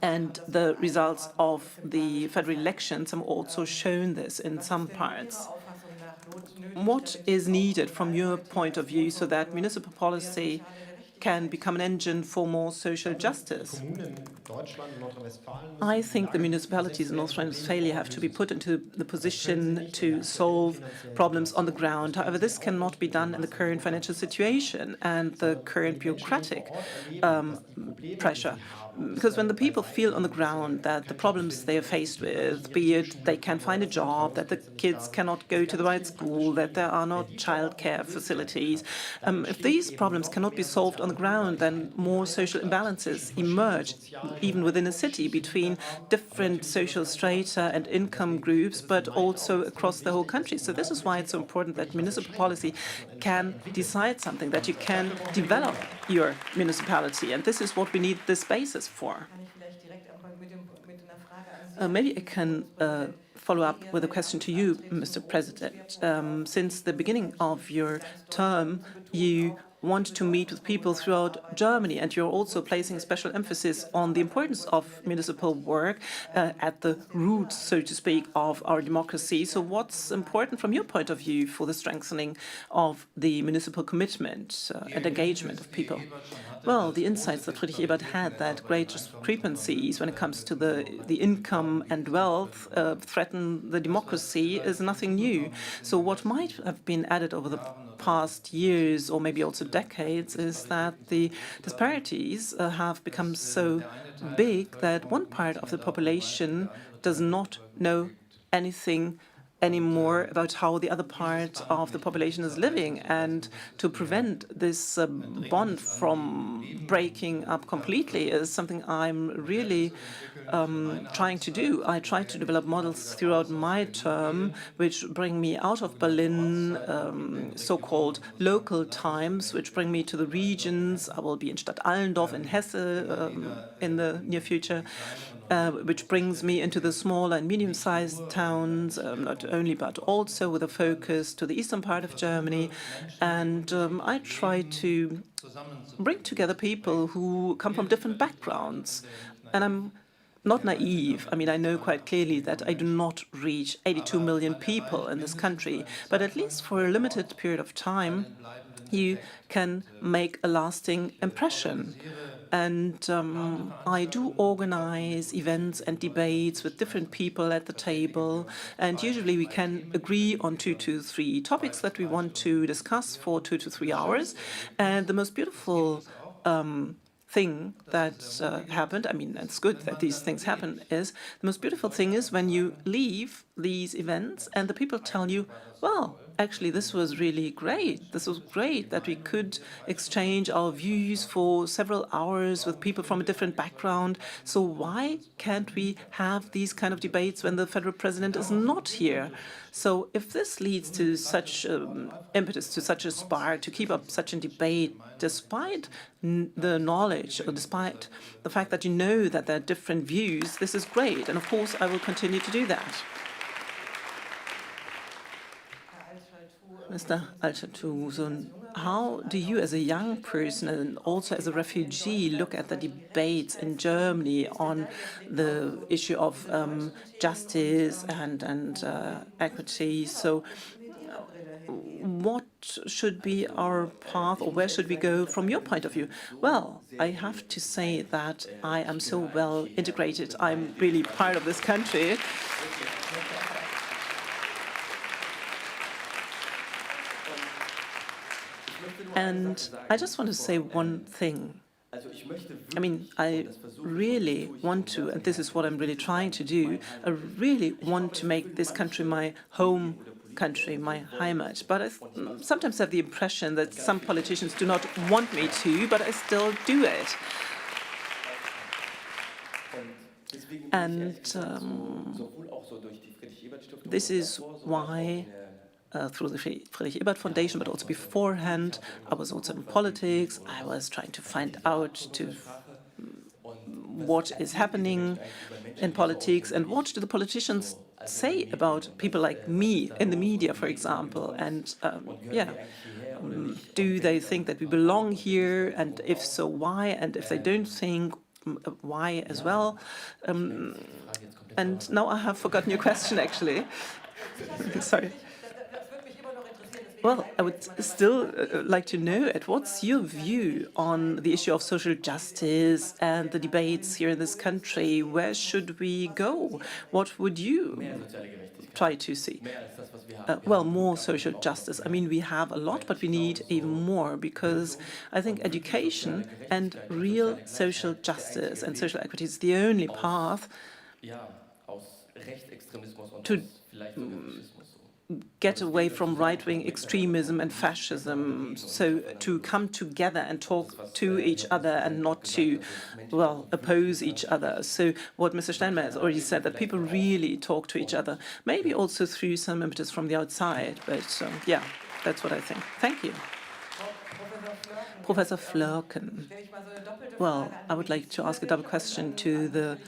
And the results of the federal elections have also shown this in some parts. What is needed from your point of view so that municipal policy can become an engine for more social justice? I think the municipalities in North Rhine-Westphalia have to be put into the position to solve problems on the ground. However, this cannot be done in the current financial situation and the current bureaucratic pressure. Because when the people feel on the ground that the problems they are faced with, be it they can't find a job, that the kids cannot go to the right school, that there are not childcare facilities, if these problems cannot be solved on the ground, then more social imbalances emerge. even within a city, between different social strata and income groups, but also across the whole country. So this is why it's so important that municipal policy can decide something, that you can develop your municipality. And this is what we need this basis for. Maybe I can follow up with a question to you, Mr. President. Since the beginning of your term, you want to meet with people throughout Germany, and you're also placing special emphasis on the importance of municipal work at the roots, so to speak, of our democracy. So what's important from your point of view for the strengthening of the municipal commitment and engagement of people? Well, the insights that Friedrich-Ebert had, that great discrepancies when it comes to the income and wealth threaten the democracy, is nothing new. So what might have been added over the past years, or maybe also decades, is that the disparities have become so big that one part of the population does not know anything anymore about how the other part of the population is living. And to prevent this bond from breaking up completely is something I'm really trying to do. I try to develop models throughout my term which bring me out of Berlin, so-called local times, which bring me to the regions. I will be in Stadt Allendorf in Hesse in the near future, which brings me into the smaller and medium-sized towns, not only but also with a focus to the eastern part of Germany. And I try to bring together people who come from different backgrounds. And I'm not naive. I mean, I know quite clearly that I do not reach 82 million people in this country, but at least for a limited period of time, you can make a lasting impression. And I do organize events and debates with different people at the table, and usually we can agree on 2 to 3 topics that we want to discuss for 2 to 3 hours. And the most beautiful thing that happened, I mean, it's good that these things happen, is the most beautiful thing is when you leave these events and the people tell you, well, actually, this was really great. This was great that we could exchange our views for several hours with people from a different background. So why can't we have these kind of debates when the federal president is not here? So if this leads to such impetus, to such a spark, to keep up such a debate, despite the knowledge or despite the fact that you know that there are different views, this is great. And of course, I will continue to do that. Mr. Altschatou, so how do you, as a young person and also as a refugee, look at the debates in Germany on the issue of justice and equity? So what should be our path, or where should we go from your point of view? Well, I have to say that I am so well integrated. I'm really part of this country. And I just want to say one thing. I mean, I really want to, and this is what I'm really trying to do, I really want to make this country my home country, my Heimat. But I sometimes have the impression that some politicians do not want me to, but I still do it. And this is why through the Friedrich-Ebert Foundation, but also beforehand, I was also in politics. I was trying to find out what is happening in politics and what do the politicians say about people like me in the media, for example. And do they think that we belong here? And if so, why? And if they don't think, why as well? And now I have forgotten your question, actually. Sorry. Well, I would still like to know, what's your view on the issue of social justice and the debates here in this country? Where should we go? What would you try to see? Well, more social justice. I mean, we have a lot, but we need even more, because I think education and real social justice and social equity is the only path to get away from right-wing extremism and fascism, so to come together and talk to each other and not to, well, oppose each other. So what Mr. Steinmeier has already said, that people really talk to each other, maybe also through some impetus from the outside, but yeah, that's what I think. Thank you. Professor Flörken. Well, I would like to ask a double question to the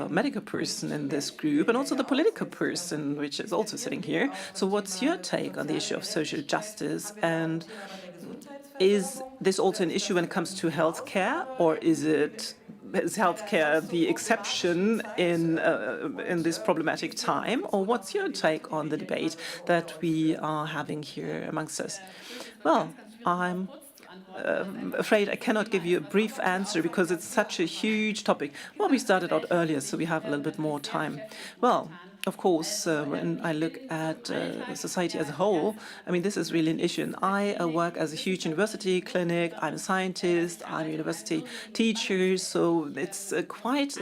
medical person in this group and also the political person, which is also sitting here. So what's your take on the issue of social justice? And is this also an issue when it comes to healthcare, or is healthcare the exception in this problematic time? Or what's your take on the debate that we are having here amongst us? Well, I'm afraid I cannot give you a brief answer because it's such a huge topic. Well, we started out earlier, so we have a little bit more time. Well, of course, when I look at society as a whole, I mean, this is really an issue. And I work as a huge university clinic. I'm a scientist. I'm a university teacher. So it's quite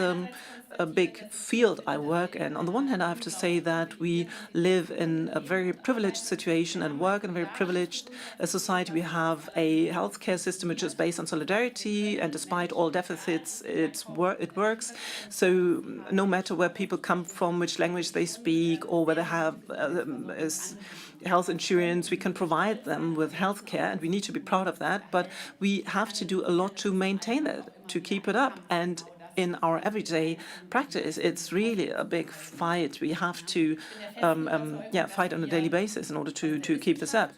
a big field I work in. On the one hand, I have to say that we live in a very privileged situation and work in a very privileged society. We have a healthcare system which is based on solidarity, and despite all deficits, it works. So no matter where people come from, which language they speak, or whether they have health insurance, we can provide them with healthcare, and we need to be proud of that. But we have to do a lot to maintain that, to keep it up. And in our everyday practice, it's really a big fight. We have to fight on a daily basis in order to keep this up.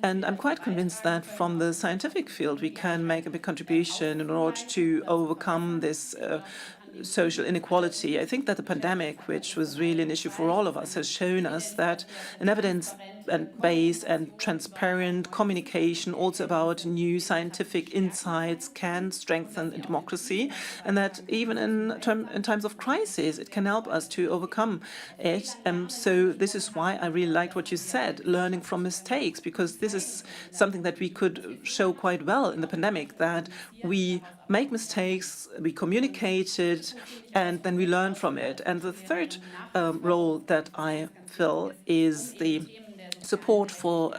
And I'm quite convinced that from the scientific field, we can make a big contribution in order to overcome this social inequality. I think that the pandemic, which was really an issue for all of us, has shown us that an evidence-based and transparent communication, also about new scientific insights, can strengthen democracy, and that even in times of crisis, it can help us to overcome it. So this is why I really liked what you said, learning from mistakes, because this is something that we could show quite well in the pandemic, that we make mistakes, we communicate it, and then we learn from it. And the third role that I fill is the support for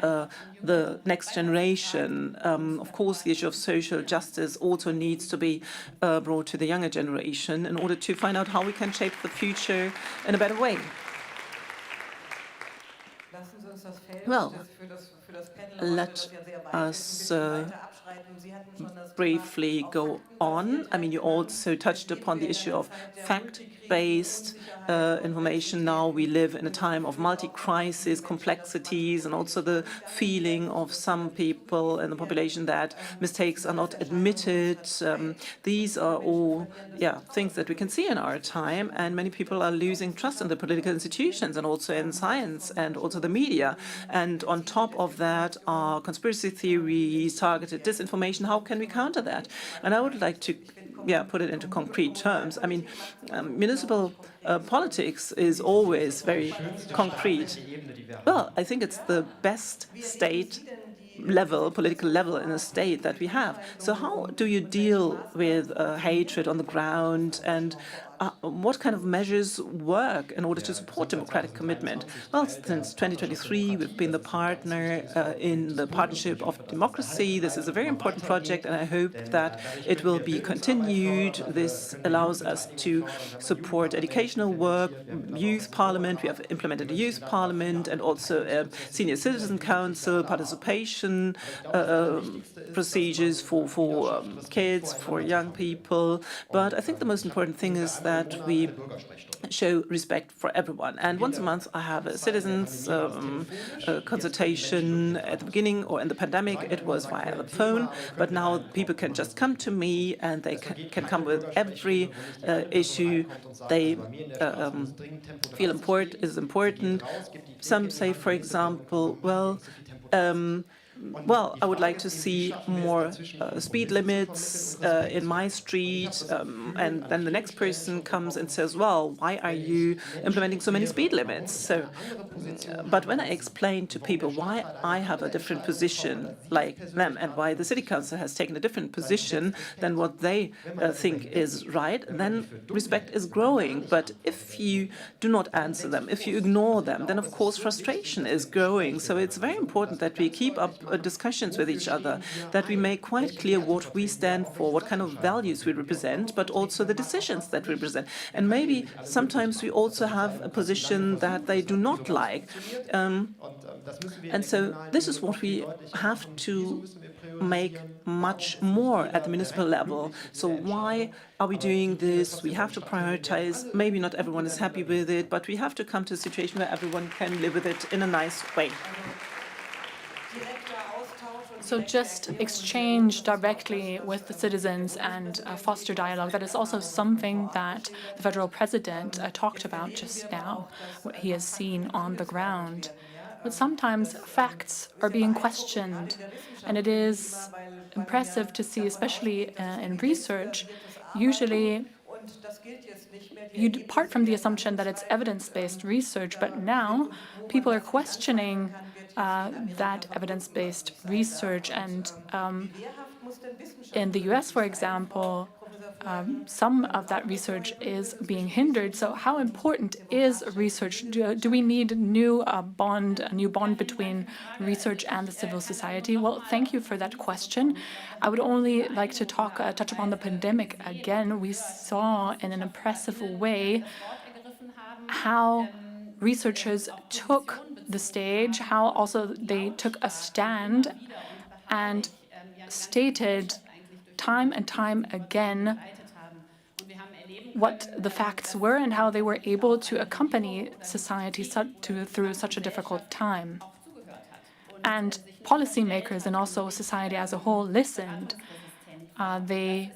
the next generation. Of course, the issue of social justice also needs to be brought to the younger generation in order to find out how we can shape the future in a better way. Well, let us briefly go on. I mean, you also touched upon the issue of fact-based information. Now we live in a time of multi-crisis, complexities, and also the feeling of some people in the population that mistakes are not admitted. These are all things that we can see in our time, and many people are losing trust in the political institutions and also in science and also the media. And on top of that are conspiracy theories, targeted disinformation. How can we counter that? And I would like to put it into concrete terms. I mean, municipal politics is always very concrete. Well, I think it's the best state level, political level in a state that we have. So how do you deal with hatred on the ground, and what kind of measures work in order to support democratic commitment? Well, since 2023, we've been the partner in the Partnership of Democracy. This is a very important project, and I hope that it will be continued. This allows us to support educational work, youth parliament. We have implemented a youth parliament and also a senior citizen council, participation procedures for kids, for young people. But I think the most important thing is that we show respect for everyone. And once a month, I have a citizens consultation. At the beginning or in the pandemic, it was via the phone, but now people can just come to me and they can come with every issue they feel is important. Some say, for example, well, I would like to see more speed limits in my street, and then the next person comes and says, well, why are you implementing so many speed limits? So But when I explain to people why I have a different position like them and why the city council has taken a different position than what they think is right, then respect is growing. But if you do not answer them, if you ignore them, then of course frustration is growing. So it's very important that we keep up discussions with each other, that we make quite clear what we stand for, what kind of values we represent, but also the decisions that we represent. And maybe sometimes we also have a position that they do not like. And so this is what we have to make much more at the municipal level. So why are we doing this? We have to prioritize. Maybe not everyone is happy with it, but we have to come to a situation where everyone can live with it in a nice way. So just exchange directly with the citizens and foster dialogue. That is also something that the federal president talked about just now, what he has seen on the ground. But sometimes facts are being questioned, and it is impressive to see, especially in research, usually you depart from the assumption that it's evidence-based research, but now people are questioning that evidence-based research. And in the US, for example, some of that research is being hindered. So how important is research? Do we need a new bond between research and the civil society? Well, thank you for that question. I would only like to touch upon the pandemic again. We saw in an impressive way how researchers took the stage, how also they took a stand and stated time and time again what the facts were and how they were able to accompany society through such a difficult time. And policymakers and also society as a whole listened. They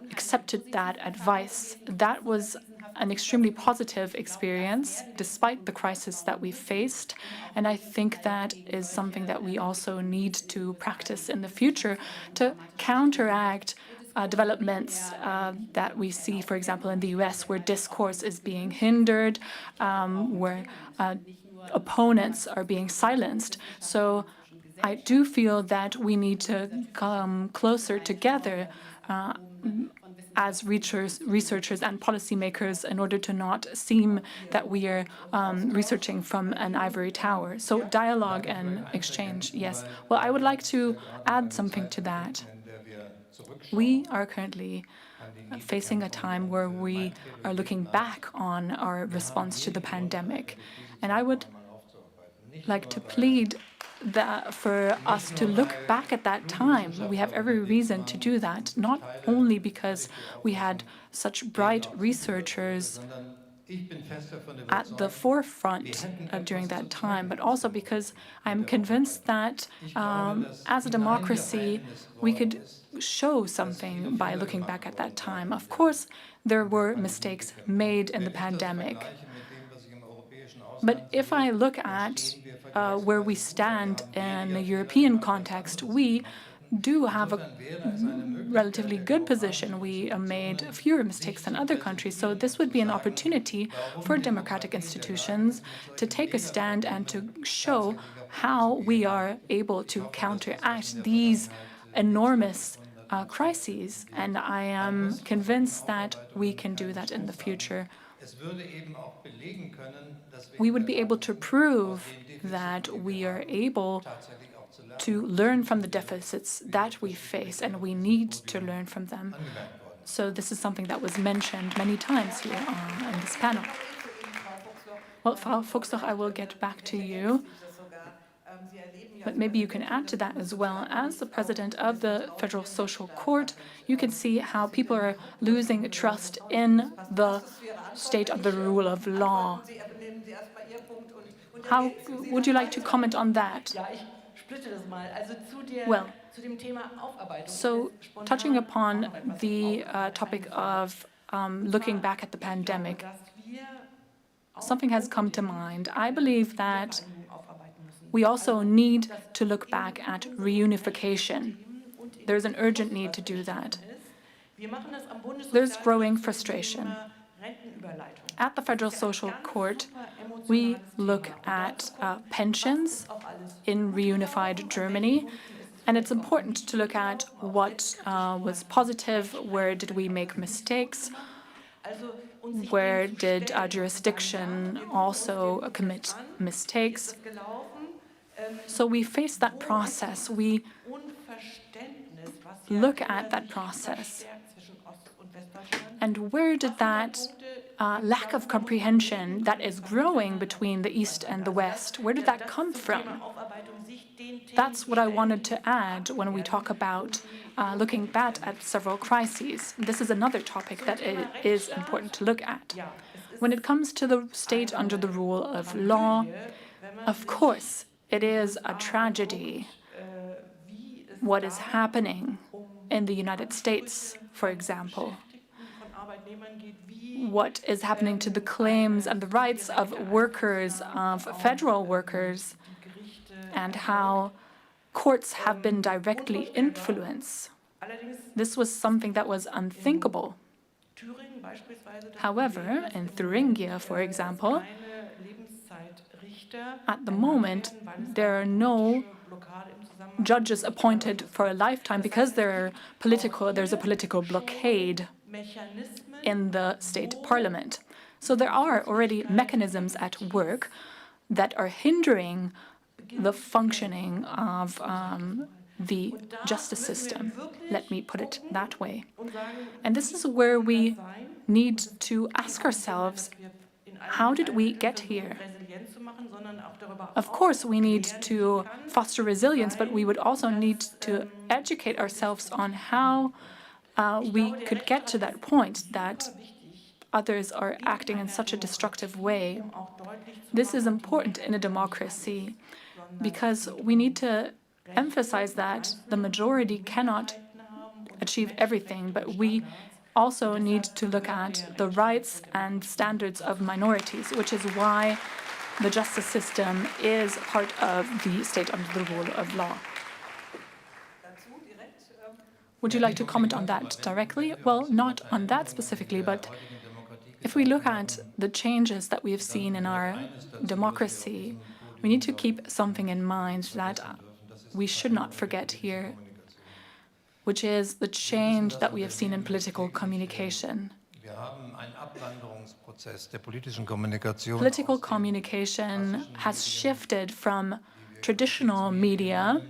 accepted that advice. That was an extremely positive experience, despite the crisis that we faced. And I think that is something that we also need to practice in the future to counteract developments that we see, for example, in the US, where discourse is being hindered, where opponents are being silenced. So I do feel that we need to come closer together as researchers and policymakers in order to not seem that we are researching from an ivory tower. So dialogue and exchange, yes. Well, I would like to add something to that. We are currently facing a time where we are looking back on our response to the pandemic. And I would like to plead for us to look back at that time. We have every reason to do that, not only because we had such bright researchers at the forefront during that time, but also because I'm convinced that as a democracy, we could show something by looking back at that time. Of course, there were mistakes made in the pandemic. But if I look at where we stand in the European context, we do have a relatively good position. We made fewer mistakes than other countries. So this would be an opportunity for democratic institutions to take a stand and to show how we are able to counteract these enormous crises. And I am convinced that we can do that in the future. We would be able to prove that we are able to learn from the deficits that we face, and we need to learn from them. So this is something that was mentioned many times here in this panel. Well, Frau Fuchsdorf, I will get back to you. But maybe you can add to that as well. As the president of the Federal Social Court, you can see how people are losing trust in the state of the rule of law. How would you like to comment on that? Well, so touching upon the topic of looking back at the pandemic, something has come to mind. I believe that we also need to look back at reunification. There's an urgent need to do that. There's growing frustration. At the Federal Social Court, We look at pensions in reunified Germany, and it's important to look at what was positive, where did we make mistakes, where did our jurisdiction also commit mistakes. So we face that process. We look at that process. And where did that lack of comprehension that is growing between the East and the West, where did that come from? That's what I wanted to add when we talk about looking back at several crises. This is another topic that is important to look at. When it comes to the state under the rule of law, of course, it is a tragedy what is happening in the United States, for example. What is happening to the claims and the rights of workers, of federal workers, and how courts have been directly influenced. This was something that was unthinkable. However, in Thuringia, for example, at the moment, there are no judges appointed for a lifetime because there's a political blockade in the state parliament. So there are already mechanisms at work that are hindering the functioning of the justice system. Let me put it that way. And this is where we need to ask ourselves, how did we get here? Of course, we need to foster resilience, but we would also need to educate ourselves on how we could get to that point that others are acting in such a destructive way. This is important in a democracy because we need to emphasize that the majority cannot achieve everything, but we also need to look at the rights and standards of minorities, which is why the justice system is part of the state under the rule of law. Would you like to comment on that directly? Well, not on that specifically, but if we look at the changes that we have seen in our democracy, we need to keep something in mind that we should not forget here, which is the change that we have seen in political communication. Political communication has shifted from traditional media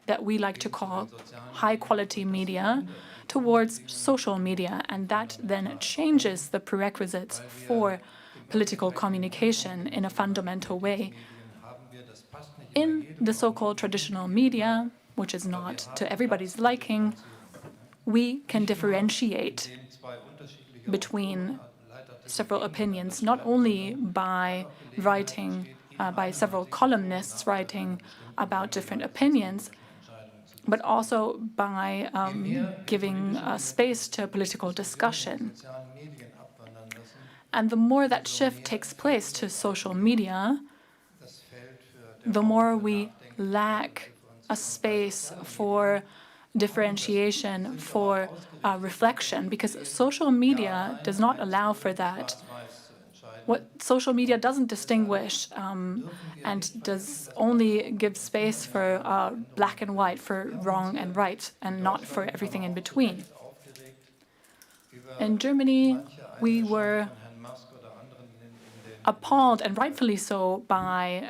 that we like to call high-quality media towards social media, and that then changes the prerequisites for political communication in a fundamental way. In the so-called traditional media, which is not to everybody's liking, we can differentiate between several opinions, not only by writing, by several columnists writing about different opinions, but also by giving space to political discussion. And the more that shift takes place to social media, the more we lack a space for differentiation, for reflection, because social media does not allow for that. What social media doesn't distinguish and does only give space for black and white, for wrong and right, and not for everything in between. In Germany, we were appalled, and rightfully so, by,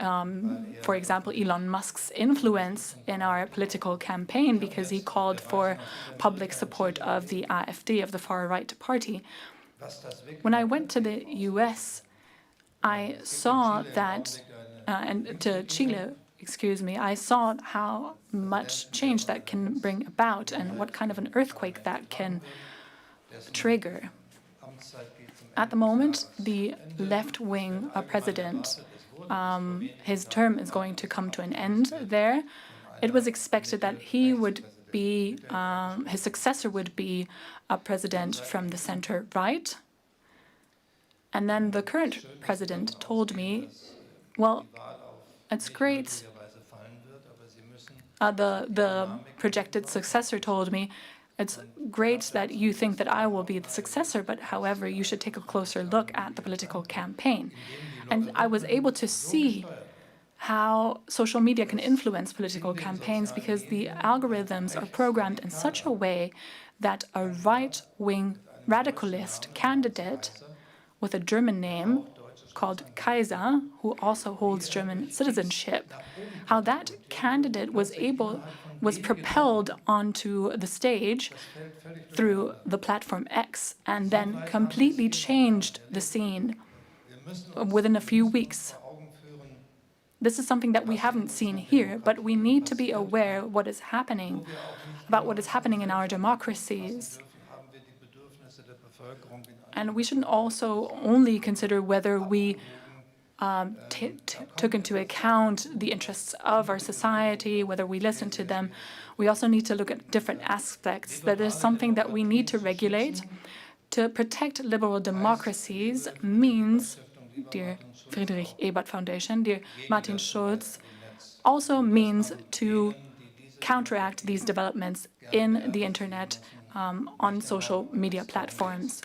for example, Elon Musk's influence in our political campaign because he called for public support of the AfD, of the far-right party. When I went to the US, I saw that, and to Chile, excuse me, I saw how much change that can bring about and what kind of an earthquake that can trigger. At the moment, the left-wing president, his term is going to come to an end there. It was expected that he would be, his successor would be a president from the center-right. And then the current president told me, well, it's great. The projected successor told me, it's great that you think that I will be the successor, but however, you should take a closer look at the political campaign. And I was able to see how social media can influence political campaigns because the algorithms are programmed in such a way that a right-wing radicalist candidate with a German name called Kaiser, who also holds German citizenship, how that candidate was propelled onto the stage through the platform X and then completely changed the scene within a few weeks. This is something that we haven't seen here, but we need to be aware about what is happening in our democracies. And we shouldn't also only consider whether we took into account the interests of our society, whether we listen to them. We also need to look at different aspects. That is something that we need to regulate. To protect liberal democracies means, dear Friedrich-Ebert Foundation, dear Martin Schulz, also means to counteract these developments in the internet on social media platforms.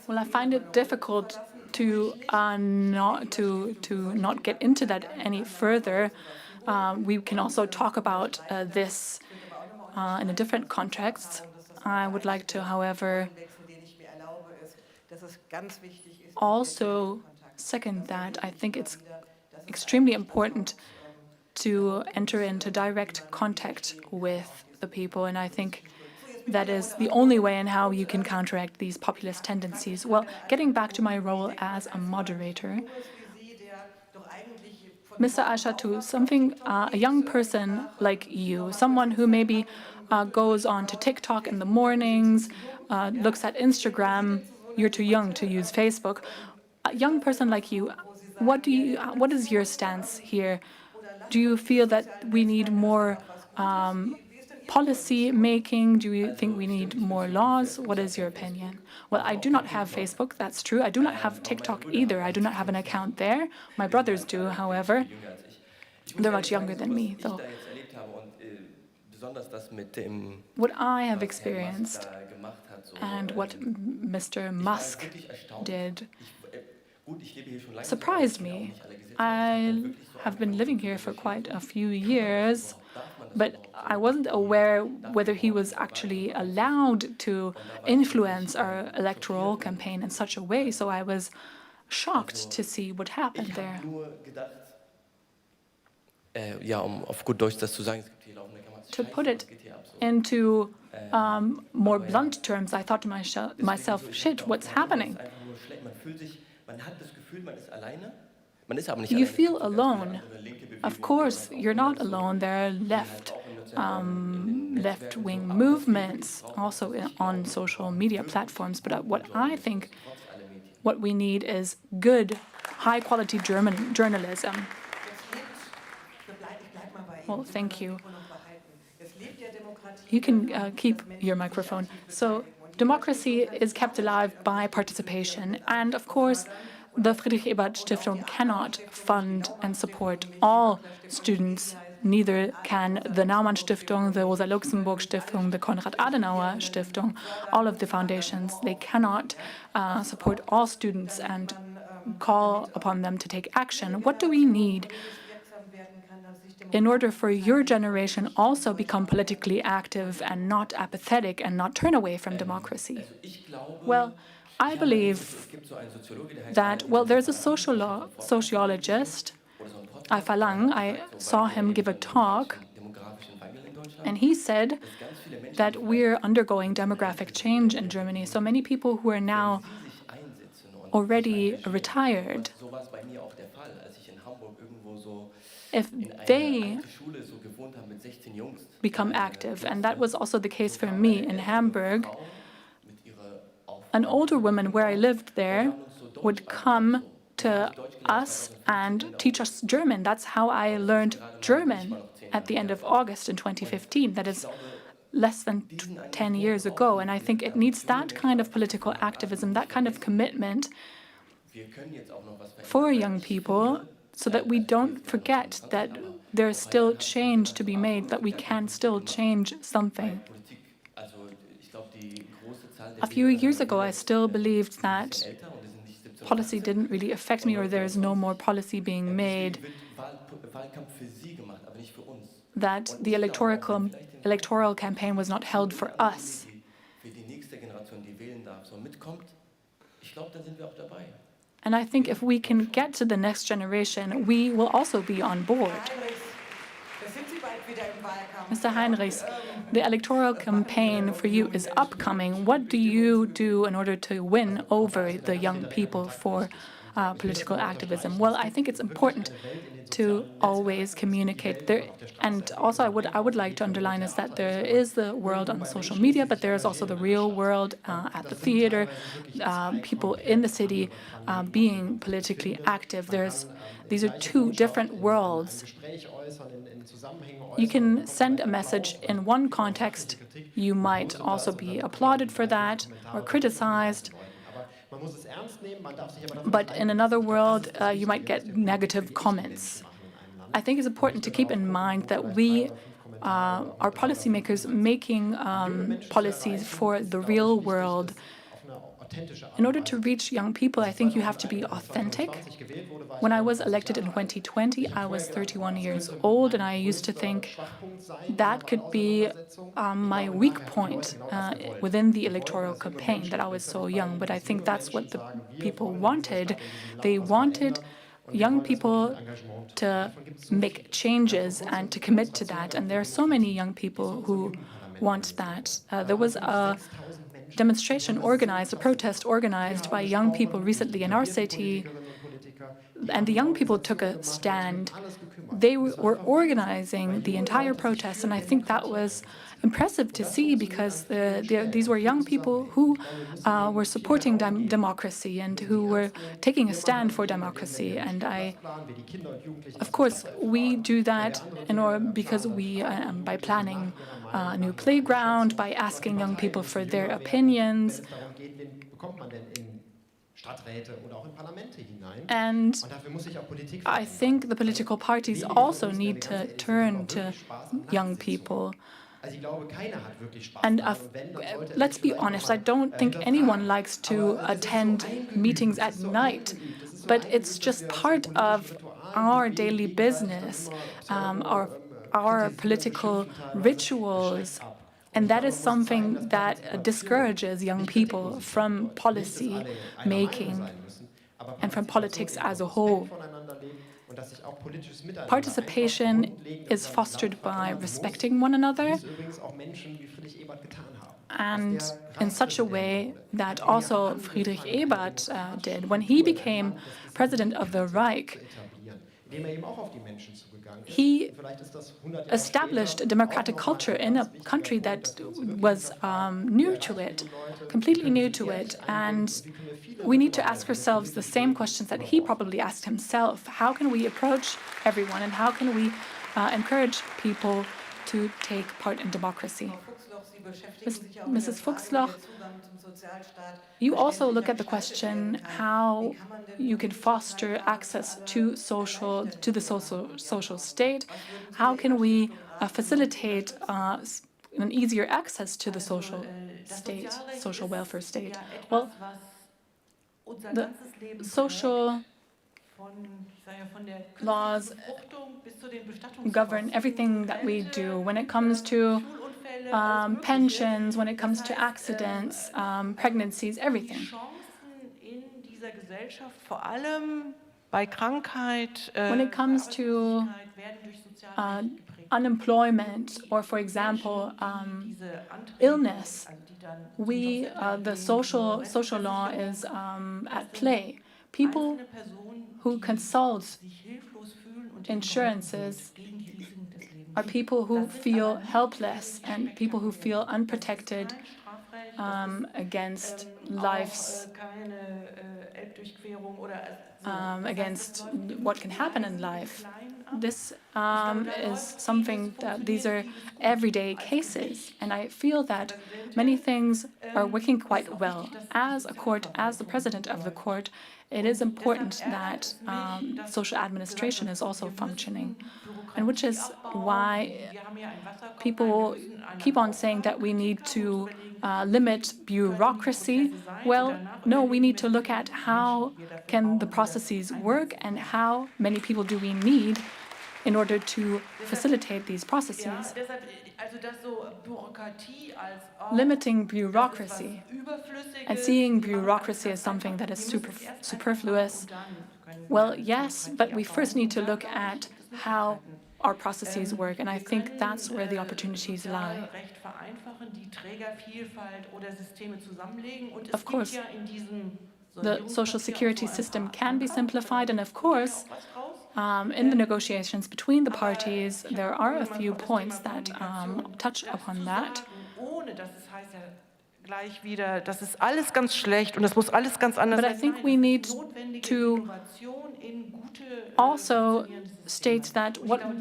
Well, I find it difficult to not get into that any further. We can also talk about this in a different context. I would like to, however, also second that. I think it's extremely important to enter into direct contact with the people, and I think that is the only way in how you can counteract these populist tendencies. Well, getting back to my role as a moderator, Mr. Aishatu, a young person like you, someone who maybe goes on to TikTok in the mornings, looks at Instagram, you're too young to use Facebook. A young person like you, what is your stance here? Do you feel that we need more policy making? Do you think we need more laws? What is your opinion? Well, I do not have Facebook, that's true. I do not have TikTok either. I do not have an account there. My brothers do, however. They're much younger than me, though. What I have experienced and what Mr. Musk did surprised me. I have been living here for quite a few years, but I wasn't aware whether he was actually allowed to influence our electoral campaign in such a way, so I was shocked to see what happened there. To put it into more blunt terms, I thought to myself, shit, what's happening? You feel alone. Of course, you're not alone. There are left-wing movements also on social media platforms. But what I think what we need is good, high-quality journalism. Well, thank you. You can keep your microphone. So democracy is kept alive by participation. And of course, the Friedrich-Ebert-Stiftung cannot fund and support all students. Neither can the Naumann-Stiftung, the Rosa-Luxemburg-Stiftung, the Konrad-Adenauer-Stiftung, all of the foundations. They cannot support all students and call upon them to take action. What do we need in order for your generation also become politically active and not apathetic and not turn away from democracy? Well, I believe that, well, there's a sociologist, Falang. I saw him give a talk, and he said that we're undergoing demographic change in Germany. So many people who are now already retired, if they become active, and that was also the case for me in Hamburg, an older woman where I lived there would come to us and teach us German. That's how I learned German at the end of August in 2015. That is less than 10 years ago. And I think it needs that kind of political activism, that kind of commitment for young people, so that we don't forget that there's still change to be made, that we can still change something. A few years ago, I still believed that policy didn't really affect me, or there's no more policy being made, that the electoral campaign was not held for us. And I think if we can get to the next generation, we will also be on board. Mr. Heinrichs, the electoral campaign for you is upcoming. What do you do in order to win over the young people for political activism? Well, I think it's important to always communicate there. And also, I would like to underline is that there is the world on social media, but there is also the real world at the theater, people in the city being politically active. These are two different worlds. You can send a message in one context. You might also be applauded for that or criticized. But in another world, you might get negative comments. I think it's important to keep in mind that we are policymakers making policies for the real world. In order to reach young people, I think you have to be authentic. When I was elected in 2020, I was 31 years old, and I used to think that could be my weak point within the electoral campaign, that I was so young. But I think that's what the people wanted. They wanted young people to make changes and to commit to that. And there are so many young people who want that. There was a demonstration organized, a protest organized by young people recently in our city, and the young people took a stand. They were organizing the entire protest, and I think that was impressive to see, because these were young people who were supporting democracy and who were taking a stand for democracy. And of course, we do that because we, by planning a new playground, by asking young people for their opinions. And I think the political parties also need to turn to young people. And let's be honest, I don't think anyone likes to attend meetings at night, but it's just part of our daily business, our political rituals. And that is something that discourages young people from policy making and from politics as a whole. Participation is fostered by respecting one another, and in such a way that also Friedrich Ebert did. When he became president of the Reich, he established a democratic culture in a country that was new to it, completely new to it. And we need to ask ourselves the same questions that he probably asked himself. How can we approach everyone, and how can we encourage people to take part in democracy? Mrs. Fuchsloch, you also look at the question how you can foster access to the social state. How can we facilitate an easier access to the social state, social welfare state? Well, the social laws govern everything that we do when it comes to pensions, when it comes to accidents, pregnancies, everything. When it comes to unemployment, or, for example, illness, the social law is at play. People who consult insurances are people who feel helpless and people who feel unprotected against life's against what can happen in life. This is something that these are everyday cases, and I feel that many things are working quite well. As a court, as the president of the court, it is important that social administration is also functioning. and which is why people keep on saying that we need to limit bureaucracy. Well, no, we need to look at how can the processes work and how many people do we need in order to facilitate these processes. Limiting bureaucracy and seeing bureaucracy as something that is superfluous, well, yes, but we first need to look at how our processes work, and I think that's where the opportunities lie. Of course, the social security system can be simplified, and of course, in the negotiations between the parties, there are a few points that touch upon that. But I think we need to also state that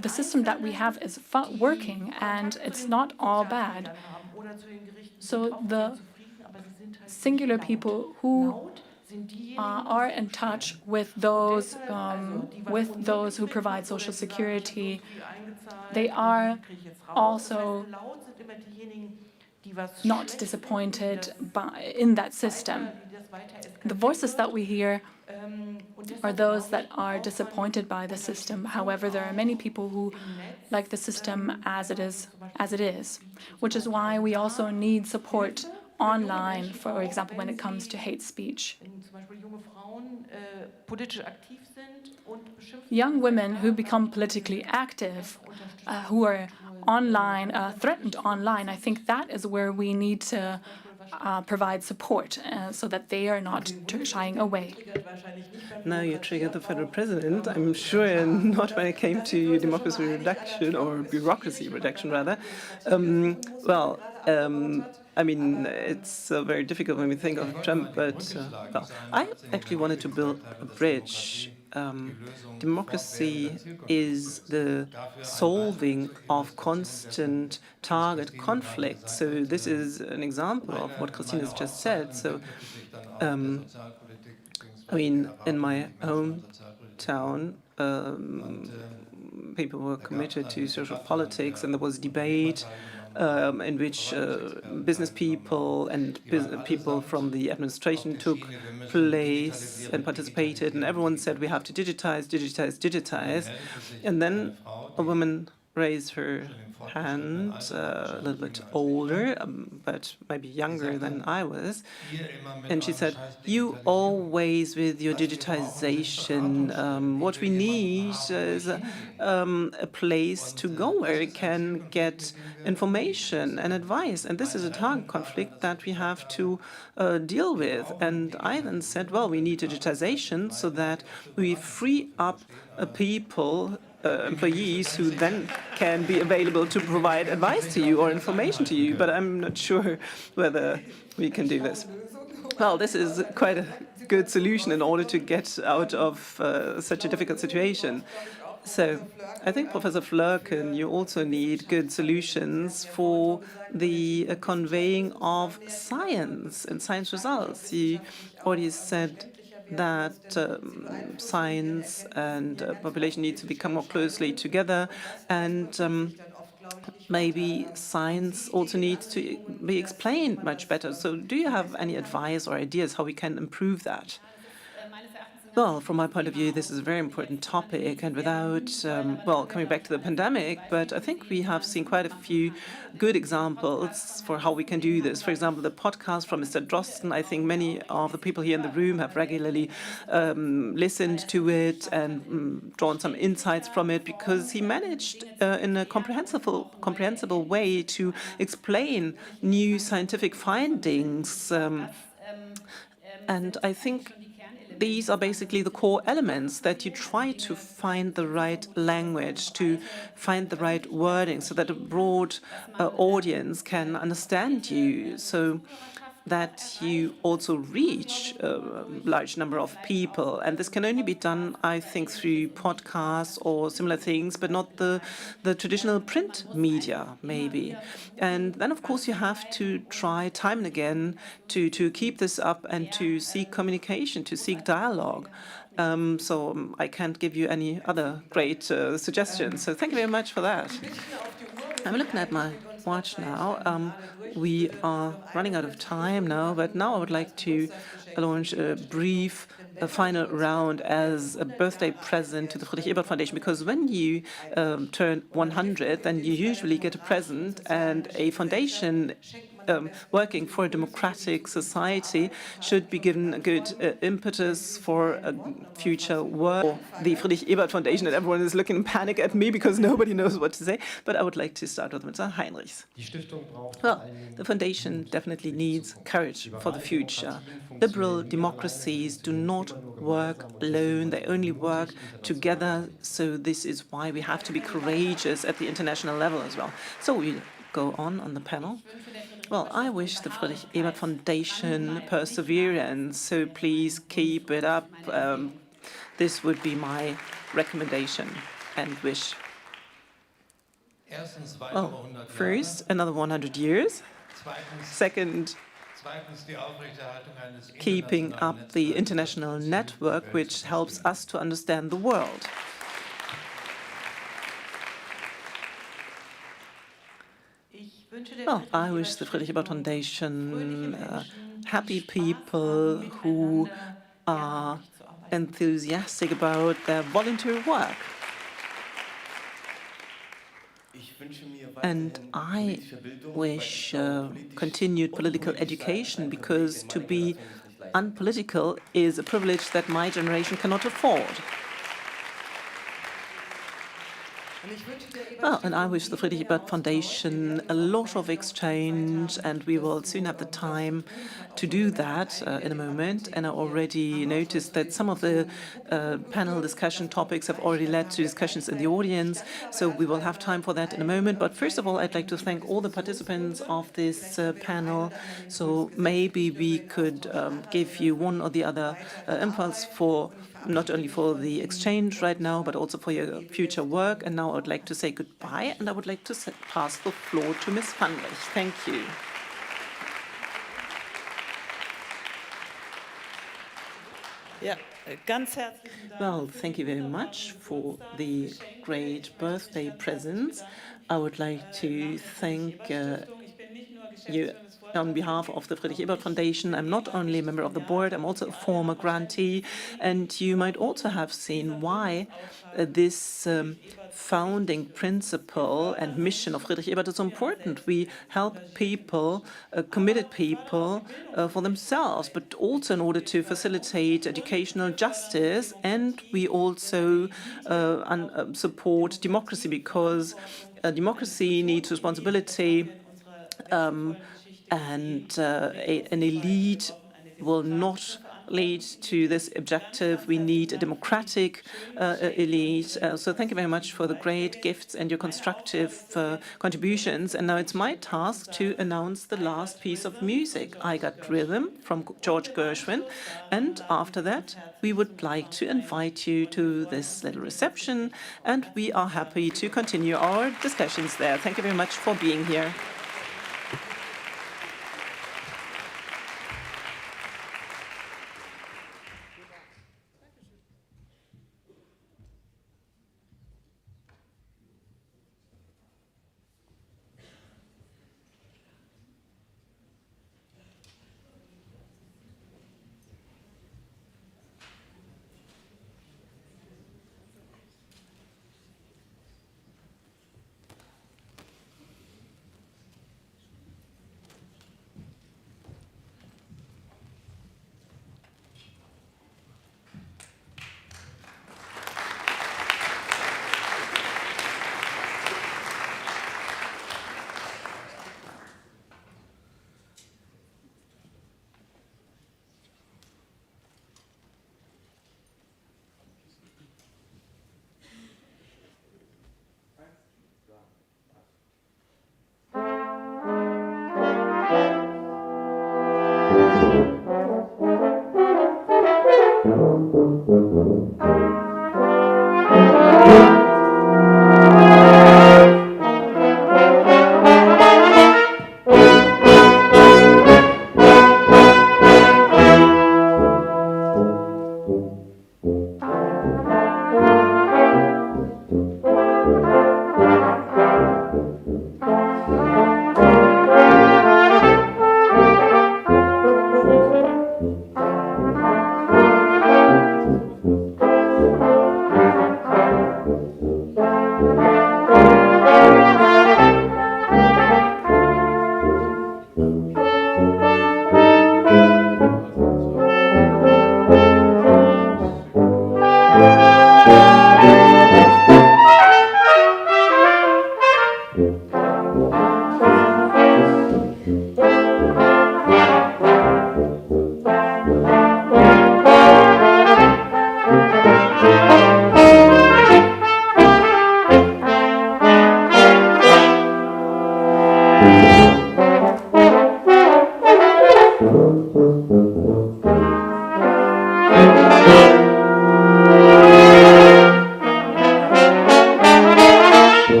the system that we have is working and it's not all bad. So the singular people who are in touch with those who provide social security, they are also not disappointed in that system. The voices that we hear are those that are disappointed by the system. However, there are many people who like the system as it is, which is why we also need support online, for example, when it comes to hate speech. Young women who become politically active, who are online, threatened online, I think that is where we need to provide support so that they are not shying away. Now you triggered the federal president, I'm sure not when it came to democracy reduction or bureaucracy reduction, rather. I mean, it's very difficult when we think of Trump, but I actually wanted to build a bridge. Democracy is the solving of constant target conflict. So this is an example of what Christine has just said. So, I mean, in my hometown, people were committed to social politics, and there was debate in which business people and people from the administration took place and participated, and everyone said we have to digitize, digitize, digitize. And then a woman raised her hand, a little bit older, but maybe younger than I was, and she said, "You always with your digitization. What we need is a place to go where we can get information and advice, and this is a target conflict that we have to deal with." And I then said, "Well, we need digitization so that we free up people." Employees who then can be available to provide advice to you or information to you, but I'm not sure whether we can do this. Well, this is quite a good solution in order to get out of such a difficult situation. So I think, Professor Flörken, you also need good solutions for the conveying of science and science results. You already said that science and population need to become more closely together, and maybe science also needs to be explained much better. So do you have any advice or ideas how we can improve that? Well, from my point of view, this is a very important topic, and without, coming back to the pandemic, but I think we have seen quite a few good examples for how we can do this. For example, the podcast from Mr. Drosten, I think many of the people here in the room have regularly listened to it and drawn some insights from it, because he managed in a comprehensible way to explain new scientific findings. And I think these are basically the core elements, that you try to find the right language, to find the right wording so that a broad audience can understand you, so that you also reach a large number of people. And this can only be done, I think, through podcasts or similar things, but not the traditional print media, maybe. And then, of course, you have to try time and again to keep this up and to seek communication, to seek dialogue. So I can't give you any other great suggestions. So thank you very much for that. I'm looking at my watch now. We are running out of time now, but now I would like to launch a brief final round as a birthday present to the Friedrich-Ebert Foundation, because when you turn 100, then you usually get a present, and a foundation working for a democratic society should be given a good impetus for future work. The Friedrich-Ebert Foundation, and everyone is looking in panic at me because nobody knows what to say, but I would like to start with Mr. Heinrichs. Well, the foundation definitely needs courage for the future. Liberal democracies do not work alone, they only work together, so this is why we have to be courageous at the international level as well. So we go on the panel. Well, I wish the Friedrich-Ebert Foundation perseverance, so please keep it up. This would be my recommendation and wish. Well, first, another 100 years. Second, keeping up the international network, which helps us to understand the world. Well, I wish the Friedrich-Ebert Foundation happy people who are enthusiastic about their volunteer work. And I wish continued political education, because to be unpolitical is a privilege that my generation cannot afford. Well, and I wish the Friedrich-Ebert Foundation a lot of exchange, and we will soon have the time to do that in a moment. And I already noticed that some of the panel discussion topics have already led to discussions in the audience, so we will have time for that in a moment. But first of all, I'd like to thank all the participants of this panel. So maybe we could give you one or the other impulse for not only for the exchange right now, but also for your future work. And now I would like to say goodbye, and I would like to pass the floor to Ms. Fandrich. Thank you. Well, thank you very much for the great birthday presents. I would like to thank you on behalf of the Friedrich-Ebert Foundation. I'm not only a member of the board, I'm also a former grantee, and you might also have seen why this founding principle and mission of Friedrich-Ebert is so important. We help people, committed people, for themselves, but also in order to facilitate educational justice, and we also support democracy, because democracy needs responsibility, and an elite will not lead to this objective. We need a democratic elite. So thank you very much for the great gifts and your constructive contributions. And now it's my task to announce the last piece of music, I Got Rhythm, from George Gershwin. And after that, we would like to invite you to this little reception, and we are happy to continue our discussions there. Thank you very much for being here.